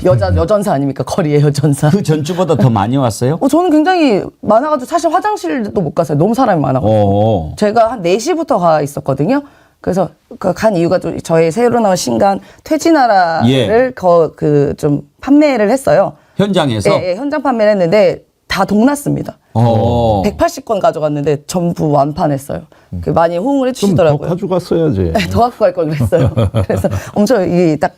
S2: 여전사 아닙니까? 거리의 여전사.
S1: 그 전주보다 더 많이 왔어요?
S2: 저는 굉장히 많아가지고 사실 화장실도 못 갔어요. 너무 사람이 많아가지고. 제가 한 4시부터 가 있었거든요. 그래서 간 이유가 또 저희 새로 나온 신간 퇴진하라를 좀 판매를 했어요.
S1: 현장에서?
S2: 네, 현장 판매를 했는데 다 동났습니다. 180건 가져갔는데 전부 완판했어요. 많이 호응을 해주시더라고요.
S3: 좀 더 가져갔어야지.
S2: 네, 더 갖고 갈 걸 그랬어요. 그래서 엄청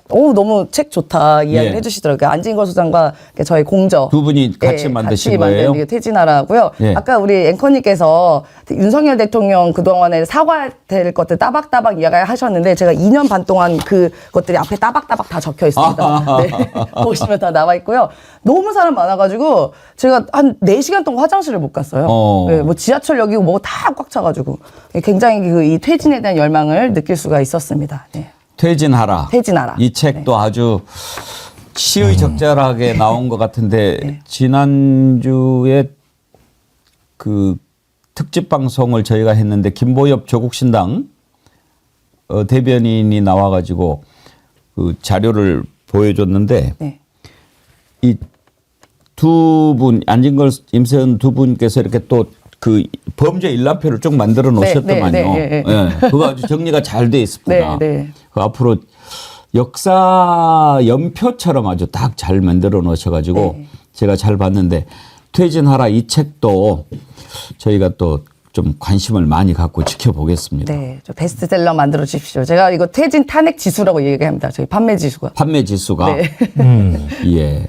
S2: 너무 책 좋다 이야기를 해주시더라고요. 안진걸 소장과 저희 공저
S1: 두 분이 같이 만드신 거예요?
S2: 만든 퇴진하라고요. 아까 우리 앵커님께서 윤석열 대통령 그동안에 사과될 것들 따박따박 이야기하셨는데 제가 2년 반 동안 그것들이 앞에 따박따박 다 적혀 있습니다. 네, 보시면 다 나와 있고요. 너무 사람 많아가지고 제가 한 4시간 동안 화장실을 못 갔어요. 네, 뭐 지하철역이고 뭐 다 꽉 차가지고 굉장히 이 퇴진에 대한 열망을 느낄 수가 있었습니다. 네.
S1: 퇴진하라. 이 책도 아주 시의적절하게 나온 것 같은데 지난주에 그 특집 방송을 저희가 했는데 김보엽 조국신당 대변인이 나와가지고 그 자료를 보여줬는데 이 두 분 안진걸 임세현 두 분께서 이렇게 또 그 범죄 일람표를 쭉 만들어 놓으셨더만요. 그거 아주 정리가 잘 돼 있습니다. 그 앞으로 역사 연표처럼 아주 딱 잘 만들어 놓으셔가지고 제가 잘 봤는데 퇴진하라 이 책도 저희가 또 좀 관심을 많이 갖고 지켜보겠습니다.
S2: 네, 저 베스트셀러 만들어 주십시오. 제가 이거 퇴진 탄핵 지수라고 얘기합니다. 저희 판매 지수가.
S1: 판매 지수가. 예.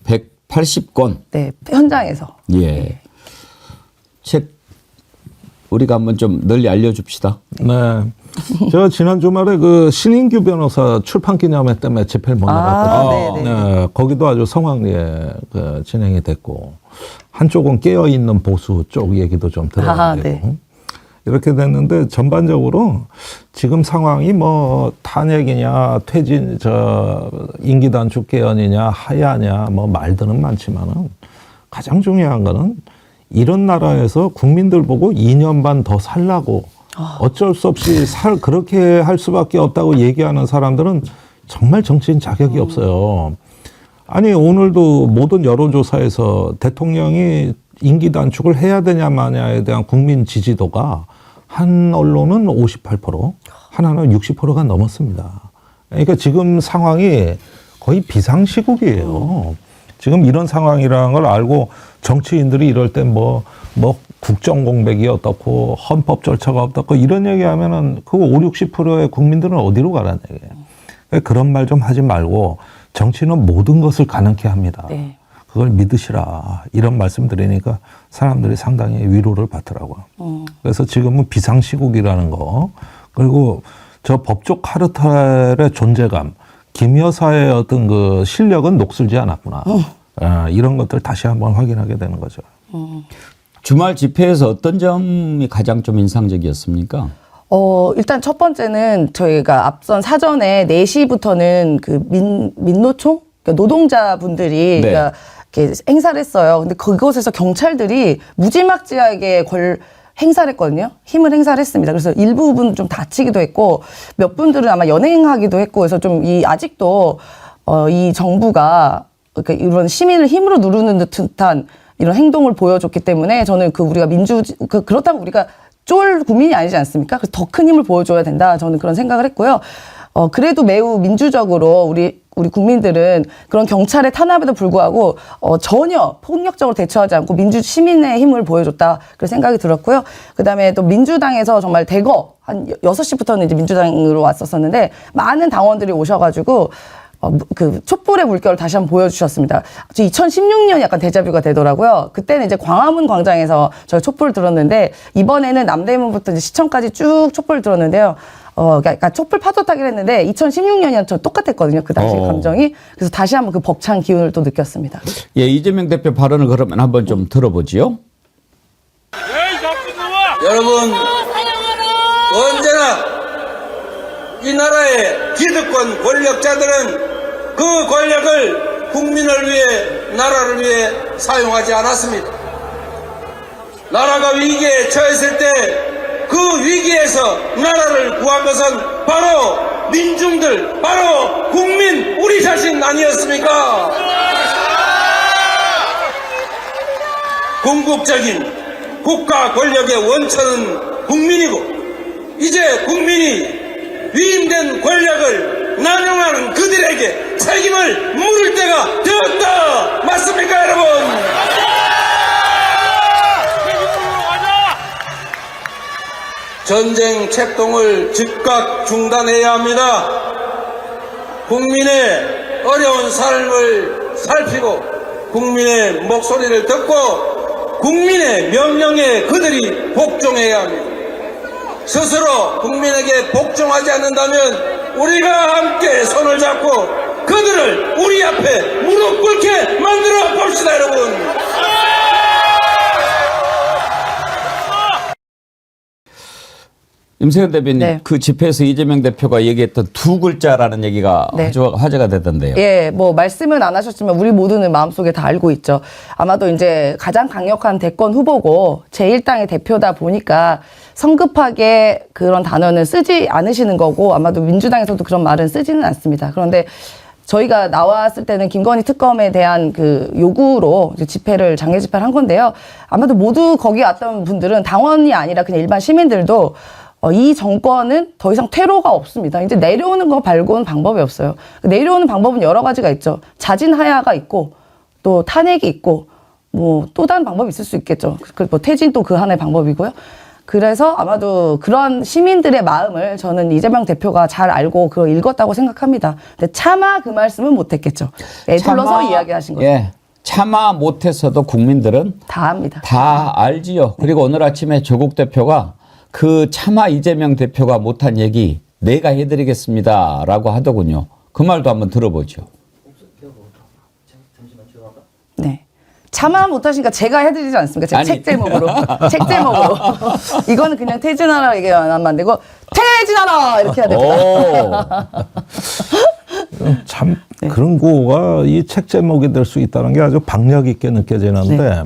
S1: 180건.
S2: 네, 현장에서.
S1: 예. 책 우리가 한번 좀 널리 알려줍시다.
S3: 네. 제가 지난 주말에 그 신인규 변호사 출판 기념회 때문에 집회를 못 나갔거든요. 네, 거기도 아주 성황리에 그 진행이 됐고 한쪽은 깨어 있는 보수 쪽 얘기도 좀 들어야 되고 이렇게 됐는데 전반적으로 지금 상황이 뭐 탄핵이냐 퇴진 임기 단축 개헌이냐 하야냐 뭐 말들은 많지만은 가장 중요한 거는 이런 나라에서 국민들 보고 2년 반 더 살라고 어쩔 수 없이 그렇게 할 수밖에 없다고 얘기하는 사람들은 정말 정치인 자격이 없어요. 아니 오늘도 모든 여론조사에서 대통령이 임기 단축을 해야 되냐 마냐에 대한 국민 지지도가 한 언론은 58%, 하나는 60%가 넘었습니다. 그러니까 지금 상황이 거의 비상시국이에요. 지금 이런 상황이라는 걸 알고 정치인들이 이럴 때 뭐 국정 공백이 어떻고 헌법 절차가 어떻고 이런 얘기하면은 그 50-60%의 국민들은 어디로 가라는 얘기예요. 그러니까 그런 말 좀 하지 말고 정치는 모든 것을 가능케 합니다.
S2: 네.
S3: 그걸 믿으시라 이런 말씀 드리니까 사람들이 상당히 위로를 받더라고요. 그래서 지금은 비상시국이라는 거 그리고 저 법조 카르텔의 존재감 김 여사의 어떤 그 실력은 녹슬지 않았구나. 이런 것들 다시 한번 확인하게 되는 거죠.
S1: 주말 집회에서 어떤 점이 가장 좀 인상적이었습니까?
S2: 일단 첫 번째는 저희가 앞선 사전에 4시부터는 그 민노총? 그러니까 노동자분들이 그러니까 이렇게 행사를 했어요. 근데 그곳에서 경찰들이 무지막지하게 행사를 했거든요. 힘을 행사를 했습니다. 그래서 일부분 좀 다치기도 했고 몇 분들은 아마 연행하기도 했고 그래서 좀 아직도 이 정부가 그러니까 이런 시민을 힘으로 누르는 듯한 이런 행동을 보여줬기 때문에 저는 우리가 그렇다고 우리가 쫄 국민이 아니지 않습니까? 그래서 더 큰 힘을 보여줘야 된다. 저는 그런 생각을 했고요. 그래도 매우 민주적으로 우리 국민들은 그런 경찰의 탄압에도 불구하고 전혀 폭력적으로 대처하지 않고 시민의 힘을 보여줬다. 그런 생각이 들었고요. 그다음에 또 민주당에서 정말 대거 한 6시부터는 이제 민주당으로 왔었었는데 많은 당원들이 오셔가지고 그 촛불의 물결을 다시 한번 보여주셨습니다. 2016년 약간 데자뷰가 되더라고요. 그때는 이제 광화문 광장에서 저희 촛불을 들었는데 이번에는 남대문부터 이제 시청까지 쭉 촛불을 들었는데요. 그러니까 촛불 파도 타기를 했는데 2016년이랑 저 똑같았거든요. 그 당시 감정이. 그래서 다시 한번 그 벅찬 기운을 또 느꼈습니다.
S1: 예, 이재명 대표 발언을 그러면 한번 좀 들어보지요.
S15: 여러분, 언제나 이 나라의 기득권 권력자들은 그 권력을 국민을 위해, 나라를 위해 사용하지 않았습니다. 나라가 위기에 처했을 때 그 위기에서 나라를 구한 것은 바로 민중들, 바로 국민, 우리 자신 아니었습니까? 궁극적인 국가 권력의 원천은 국민이고 이제 국민이 위임된 권력을 남용하는 그들에게 책임을 물을 때가 되었다. 맞습니까, 여러분? 전쟁 책동을 즉각 중단해야 합니다. 국민의 어려운 삶을 살피고 국민의 목소리를 듣고 국민의 명령에 그들이 복종해야 합니다. 스스로 국민에게 복종하지 않는다면 우리가 함께 손을 잡고 그들을 우리 앞에 무릎 꿇게 만들어 봅시다, 여러분.
S1: 임세현 대변인, 그 집회에서 이재명 대표가 얘기했던 두 글자라는 얘기가 화제가 됐던데요.
S2: 예, 뭐 말씀은 안 하셨지만 우리 모두는 마음속에 다 알고 있죠. 아마도 이제 가장 강력한 대권 후보고 제1당의 대표다 보니까 성급하게 그런 단어는 쓰지 않으시는 거고 아마도 민주당에서도 그런 말은 쓰지는 않습니다. 그런데 저희가 나왔을 때는 김건희 특검에 대한 그 요구로 이제 장외 집회를 한 건데요. 아마도 모두 거기 왔던 분들은 당원이 아니라 그냥 일반 시민들도 이 정권은 더 이상 퇴로가 없습니다. 이제 내려오는 거 말고는 방법이 없어요. 내려오는 방법은 여러 가지가 있죠. 자진하야가 있고 또 탄핵이 있고 뭐 또 다른 방법이 있을 수 있겠죠. 뭐 퇴진 또 그 하나의 방법이고요. 그래서 아마도 그런 시민들의 마음을 저는 이재명 대표가 잘 알고 그걸 읽었다고 생각합니다. 근데 차마 그 말씀은 못했겠죠. 애둘러서 이야기하신 거죠.
S1: 예. 참아 못해서도 국민들은
S2: 다 압니다.
S1: 다 알지요. 그리고 오늘 아침에 조국 대표가 그 차마 이재명 대표가 못한 얘기 내가 해드리겠습니다라고 하더군요. 그 말도 한번 들어보죠.
S2: 네. 차마 못하시니까 제가 해드리지 않습니까? 제가
S1: 아니.
S2: 책 제목으로. 책 제목으로. 이거는 그냥 퇴진하라 얘기하면 안 되고 퇴진하라 이렇게 해야 됩니다.
S3: 참 그런 구호가 이 책 제목이 될 수 있다는 게 아주 박력 있게 느껴지는데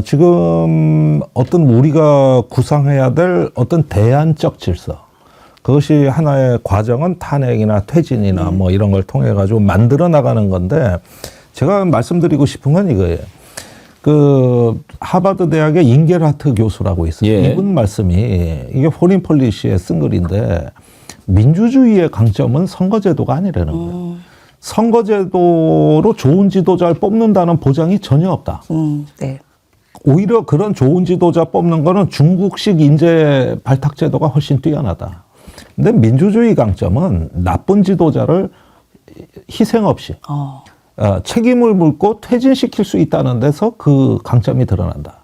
S3: 지금 어떤 우리가 구상해야 될 어떤 대안적 질서 그것이 하나의 과정은 탄핵이나 퇴진이나 뭐 이런 걸 통해 가지고 만들어 나가는 건데 제가 말씀드리고 싶은 건 이거예요. 그 하버드 대학의 잉겔하트 교수라고 있어요.
S1: 예.
S3: 이분 말씀이 이게 포린 폴리시에 쓴 글인데 민주주의의 강점은 선거제도가 아니라는 거예요. 선거제도로 좋은 지도자를 뽑는다는 보장이 전혀 없다.
S2: 네.
S3: 오히려 그런 좋은 지도자 뽑는 거는 중국식 인재 발탁 제도가 훨씬 뛰어나다. 근데 민주주의 강점은 나쁜 지도자를 희생 없이 책임을 묻고 퇴진시킬 수 있다는 데서 그 강점이 드러난다.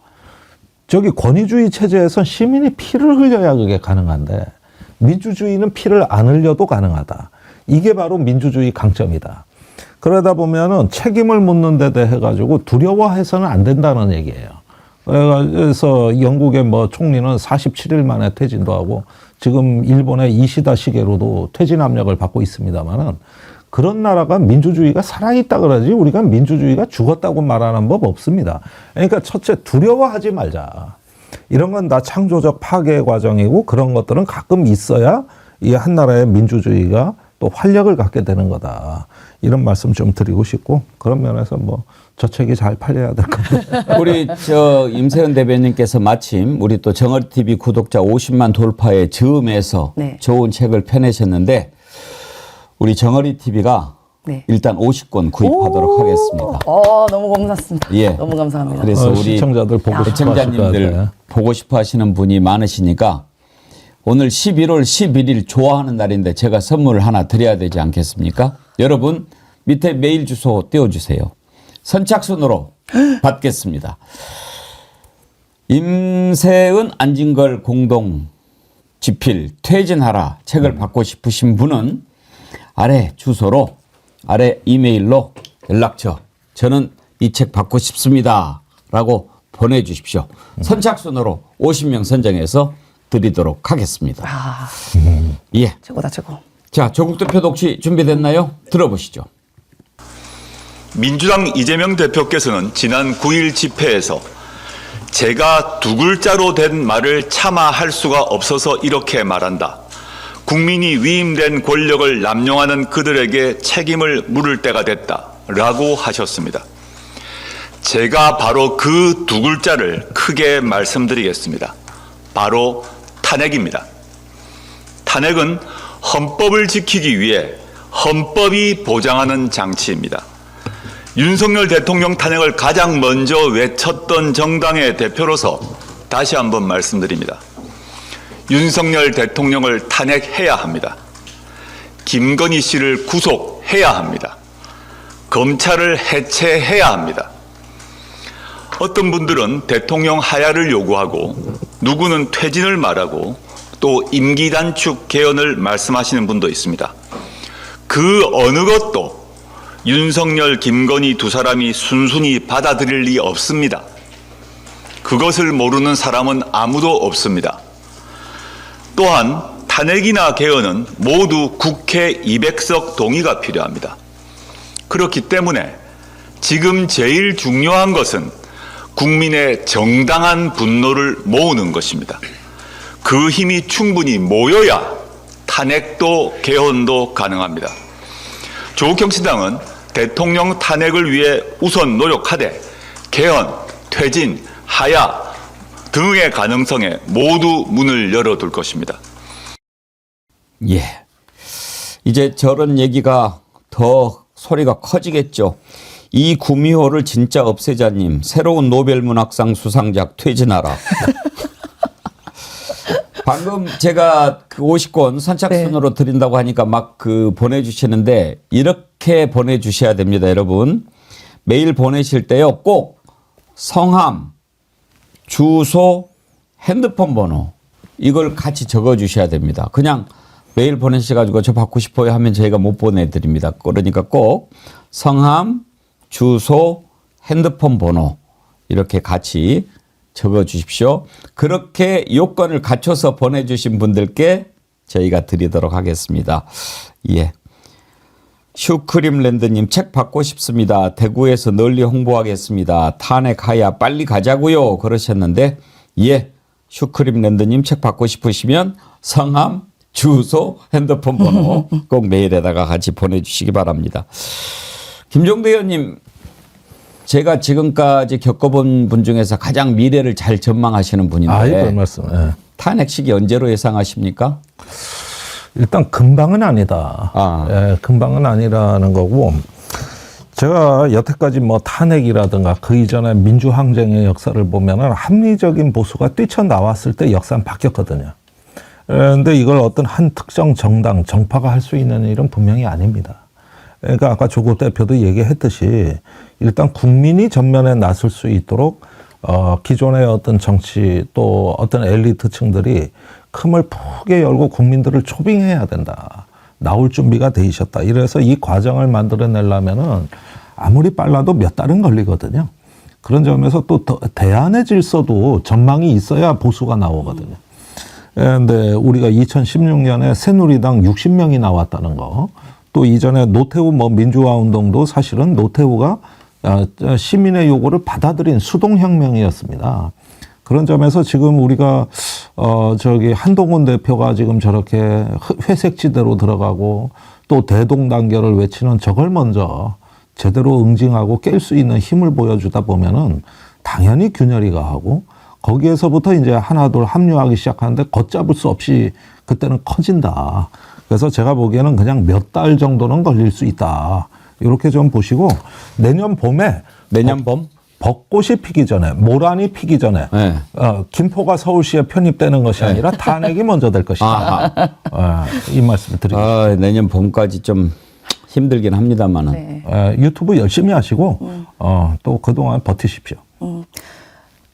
S3: 저기 권위주의 체제에선 시민이 피를 흘려야 그게 가능한데 민주주의는 피를 안 흘려도 가능하다. 이게 바로 민주주의 강점이다. 그러다 보면은 책임을 묻는 데 대해 가지고 두려워해서는 안 된다는 얘기예요. 그래서 영국의 뭐 총리는 47일 만에 퇴진도 하고 지금 일본의 이시다 시게로도 퇴진 압력을 받고 있습니다만은 그런 나라가 민주주의가 살아있다 그러지 우리가 민주주의가 죽었다고 말하는 법 없습니다. 그러니까 첫째 두려워하지 말자. 이런 건 다 창조적 파괴 과정이고 그런 것들은 가끔 있어야 이 한 나라의 민주주의가 또 활력을 갖게 되는 거다. 이런 말씀 좀 드리고 싶고 그런 면에서 뭐 저 책이 잘 팔려야 될 겁니다.
S1: 우리 저 임세은 대변인께서 마침 우리 또 정어리 TV 구독자 50만 돌파의 즈음에서
S2: 네.
S1: 좋은 책을 펴내셨는데 우리 정어리 TV가
S2: 네.
S1: 일단 50권 구입하도록 하겠습니다.
S2: 너무 고맙습니다.
S1: 예.
S2: 너무 감사합니다.
S1: 그래서 우리
S3: 시청자들 보고 싶어 하실 것
S1: 시청자님들
S3: 같아요.
S1: 보고 싶어 하시는 분이 많으시니까 오늘 11월 11일 좋아하는 날인데 제가 선물을 하나 드려야 되지 않겠습니까? 여러분 밑에 메일 주소 띄워주세요. 선착순으로 받겠습니다. 임세은 안진걸 공동 집필 퇴진하라 책을 받고 싶으신 분은 아래 주소로 아래 이메일로 연락처 저는 이 책 받고 싶습니다 라고 보내주십시오. 선착순으로 50명 선정해서 드리도록 하겠습니다. 예.
S2: 최고다 최고.
S1: 자, 조국 대표 독취 준비됐나요? 들어보시죠.
S16: 민주당 이재명 대표께서는 지난 9일 집회에서 제가 두 글자로 된 말을 차마 할 수가 없어서 이렇게 말한다. 국민이 위임된 권력을 남용하는 그들에게 책임을 물을 때가 됐다. 라고 하셨습니다. 제가 바로 그 두 글자를 크게 말씀드리겠습니다. 바로 탄핵입니다. 탄핵은 헌법을 지키기 위해 헌법이 보장하는 장치입니다. 윤석열 대통령 탄핵을 가장 먼저 외쳤던 정당의 대표로서 다시 한번 말씀드립니다. 윤석열 대통령을 탄핵해야 합니다. 김건희 씨를 구속해야 합니다. 검찰을 해체해야 합니다. 어떤 분들은 대통령 하야를 요구하고 누구는 퇴진을 말하고 또 임기 단축 개헌을 말씀하시는 분도 있습니다. 그 어느 것도 윤석열, 김건희 두 사람이 순순히 받아들일 리 없습니다. 그것을 모르는 사람은 아무도 없습니다. 또한 탄핵이나 개헌은 모두 국회 200석 동의가 필요합니다. 그렇기 때문에 지금 제일 중요한 것은 국민의 정당한 분노를 모으는 것입니다. 그 힘이 충분히 모여야 탄핵도 개헌도 가능합니다. 조국혁신당은 대통령 탄핵을 위해 우선 노력하되 개헌, 퇴진, 하야 등의 가능성에 모두 문을 열어둘 것입니다.
S1: 예. 이제 저런 얘기가 더 소리가 커지겠죠. 이 구미호를 진짜 없애자님 새로운 노벨문학상 수상작 퇴진하라. 방금 제가 그 50권 선착순으로 드린다고 하니까 막 그 보내주시는데 이렇게 보내주셔야 됩니다, 여러분. 메일 보내실 때요. 꼭 성함, 주소, 핸드폰 번호 이걸 같이 적어 주셔야 됩니다. 그냥 메일 보내셔가지고 저 받고 싶어요 하면 저희가 못 보내드립니다. 그러니까 꼭 성함, 주소, 핸드폰 번호 이렇게 같이 적어 주십시오. 그렇게 요건을 갖춰서 보내주신 분들께 저희가 드리도록 하겠습니다. 예. 슈크림랜드님 책 받고 싶습니다. 대구에서 널리 홍보하겠습니다. 탄핵하야 빨리 가자고요. 그러셨는데 예. 슈크림랜드님 책 받고 싶으시면 성함, 주소, 핸드폰 번호 꼭 메일에다가 같이 보내주시기 바랍니다. 김종대 의원님, 제가 지금까지 겪어본 분 중에서 가장 미래를 잘 전망하시는 분인데
S3: 별 말씀. 예.
S1: 탄핵 시기 언제로 예상하십니까?
S3: 일단 금방은 아니다. 예, 금방은 아니라는 거고, 제가 여태까지 뭐 탄핵이라든가 그 이전에 민주항쟁의 역사를 보면은 합리적인 보수가 뛰쳐나왔을 때 역사는 바뀌었거든요. 그런데 이걸 어떤 한 특정 정당, 정파가 할 수 있는 일은 분명히 아닙니다. 그러니까 아까 조국 대표도 얘기했듯이 일단 국민이 전면에 나설 수 있도록 기존의 어떤 정치 또 어떤 엘리트층들이 큼을 크게 열고 국민들을 초빙해야 된다. 나올 준비가 돼 있었다. 이래서 이 과정을 만들어내려면은 아무리 빨라도 몇 달은 걸리거든요. 그런 점에서 또 대안의 질서도 전망이 있어야 보수가 나오거든요. 그런데 우리가 2016년에 새누리당 60명이 나왔다는 거, 또 이전에 노태우 뭐 민주화 운동도 사실은 노태우가 시민의 요구를 받아들인 수동혁명이었습니다. 그런 점에서 지금 우리가 한동훈 대표가 지금 저렇게 회색지대로 들어가고 또 대동단결을 외치는 저걸 먼저 제대로 응징하고 깰 수 있는 힘을 보여주다 보면은 당연히 균열이 가하고 거기에서부터 이제 하나둘 합류하기 시작하는데 걷잡을 수 없이 그때는 커진다. 그래서 제가 보기에는 그냥 몇 달 정도는 걸릴 수 있다. 이렇게 좀 보시고 내년 봄에 벚꽃이 피기 전에, 모란이 피기 전에 김포가 서울시에 편입되는 것이 아니라 탄핵이 먼저 될 것이다. 이 말씀을 드리겠습니다.
S1: 내년 봄까지 좀 힘들긴 합니다만은
S2: 네.
S3: 유튜브 열심히 하시고 또 그동안 버티십시오.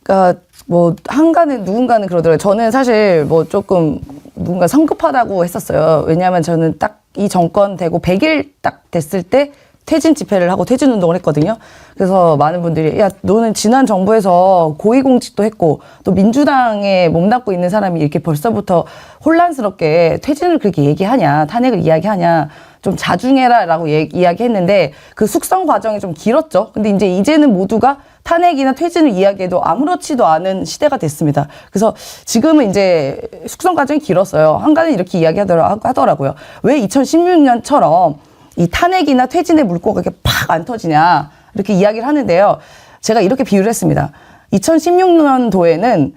S2: 그러니까 뭐 한간에 누군가는 그러더라고요. 저는 사실 뭐 조금 누군가 성급하다고 했었어요. 왜냐하면 저는 딱 이 정권 되고 100일 딱 됐을 때 퇴진 집회를 하고 퇴진 운동을 했거든요. 그래서 많은 분들이 야 너는 지난 정부에서 고위공직도 했고 또 민주당에 몸담고 있는 사람이 이렇게 벌써부터 혼란스럽게 퇴진을 그렇게 얘기하냐, 탄핵을 이야기하냐, 좀 자중해라라고 이야기했는데 그 숙성 과정이 좀 길었죠. 근데 이제는 모두가 탄핵이나 퇴진을 이야기해도 아무렇지도 않은 시대가 됐습니다. 그래서 지금은 이제 숙성 과정이 길었어요. 한간에 이렇게 이야기하더라고요. 왜 2016년처럼 이 탄핵이나 퇴진의 물꼬가 이렇게 팍 안 터지냐 이렇게 이야기를 하는데요. 제가 이렇게 비유를 했습니다. 2016년도에는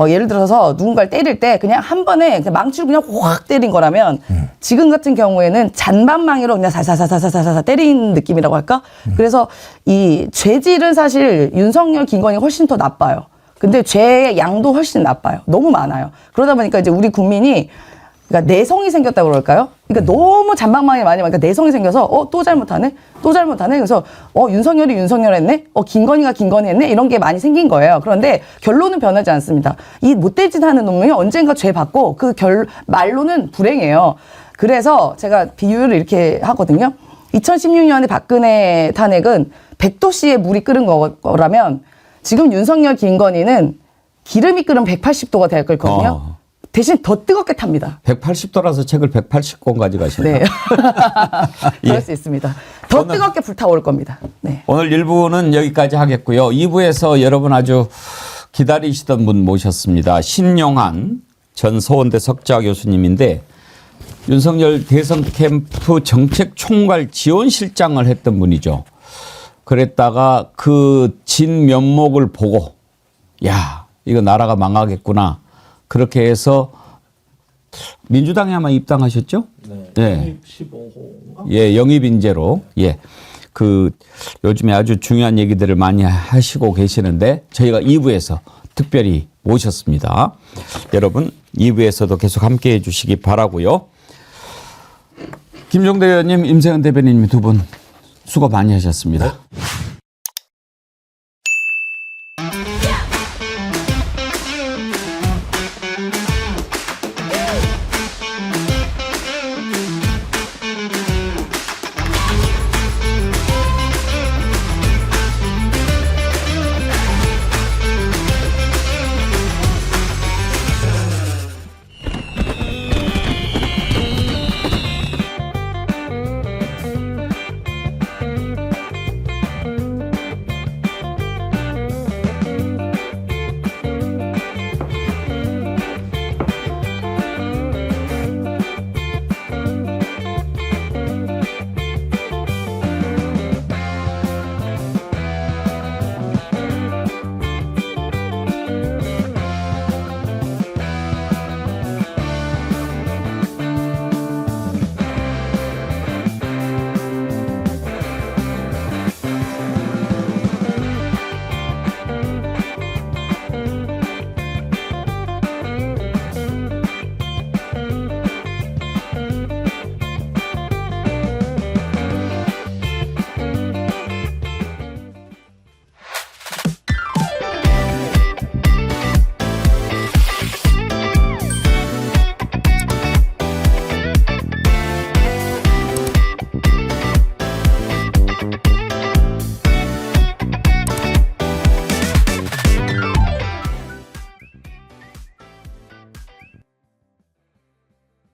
S2: 예를 들어서 누군가를 때릴 때 그냥 한 번에 그냥 망치로 그냥 확 때린 거라면 지금 같은 경우에는 잔반망이로 그냥 사사사사사사 때린 느낌이라고 할까? 그래서 이 죄질은 사실 윤석열, 김건희가 훨씬 더 나빠요. 근데 죄의 양도 훨씬 나빠요. 너무 많아요. 그러다 보니까 이제 우리 국민이 그러니까 내성이 생겼다고 그럴까요? 그러니까 너무 잔방망이 많이 많으니까 내성이 생겨서 또 잘못하네? 또 잘못하네? 그래서 윤석열이 했네? 김건희가 했네? 이런 게 많이 생긴 거예요. 그런데 결론은 변하지 않습니다. 이 못된 짓 하는 놈이 언젠가 죄 받고 말로는 불행해요. 그래서 제가 비유를 이렇게 하거든요. 2016년에 박근혜 탄핵은 100도씨에 물이 끓은 거라면 지금 윤석열, 김건희는 기름이 끓은 180도가 될 거거든요. 대신 더 뜨겁게 탑니다.
S1: 180도라서 책을 180권 가져가시나요?
S2: 네. 그럴 수 있습니다. 더 뜨겁게 불타올 겁니다. 네.
S1: 오늘 1부는 여기까지 하겠고요. 2부에서 여러분 아주 기다리시던 분 모셨습니다. 신용한 전 서원대 석좌 교수님인데 윤석열 대선 캠프 정책 총괄 지원실장을 했던 분이죠. 그랬다가 그 진 면목을 보고 야 이거 나라가 망하겠구나. 그렇게 해서 민주당에 아마 입당하셨죠? 네. 15호인가? 예, 영입 인재로. 예. 요즘에 아주 중요한 얘기들을 많이 하시고 계시는데 저희가 2부에서 특별히 모셨습니다. 여러분 2부에서도 계속 함께 해 주시기 바라고요. 김종대 의원님, 임세은 대변인님 두 분 수고 많이 하셨습니다. 네.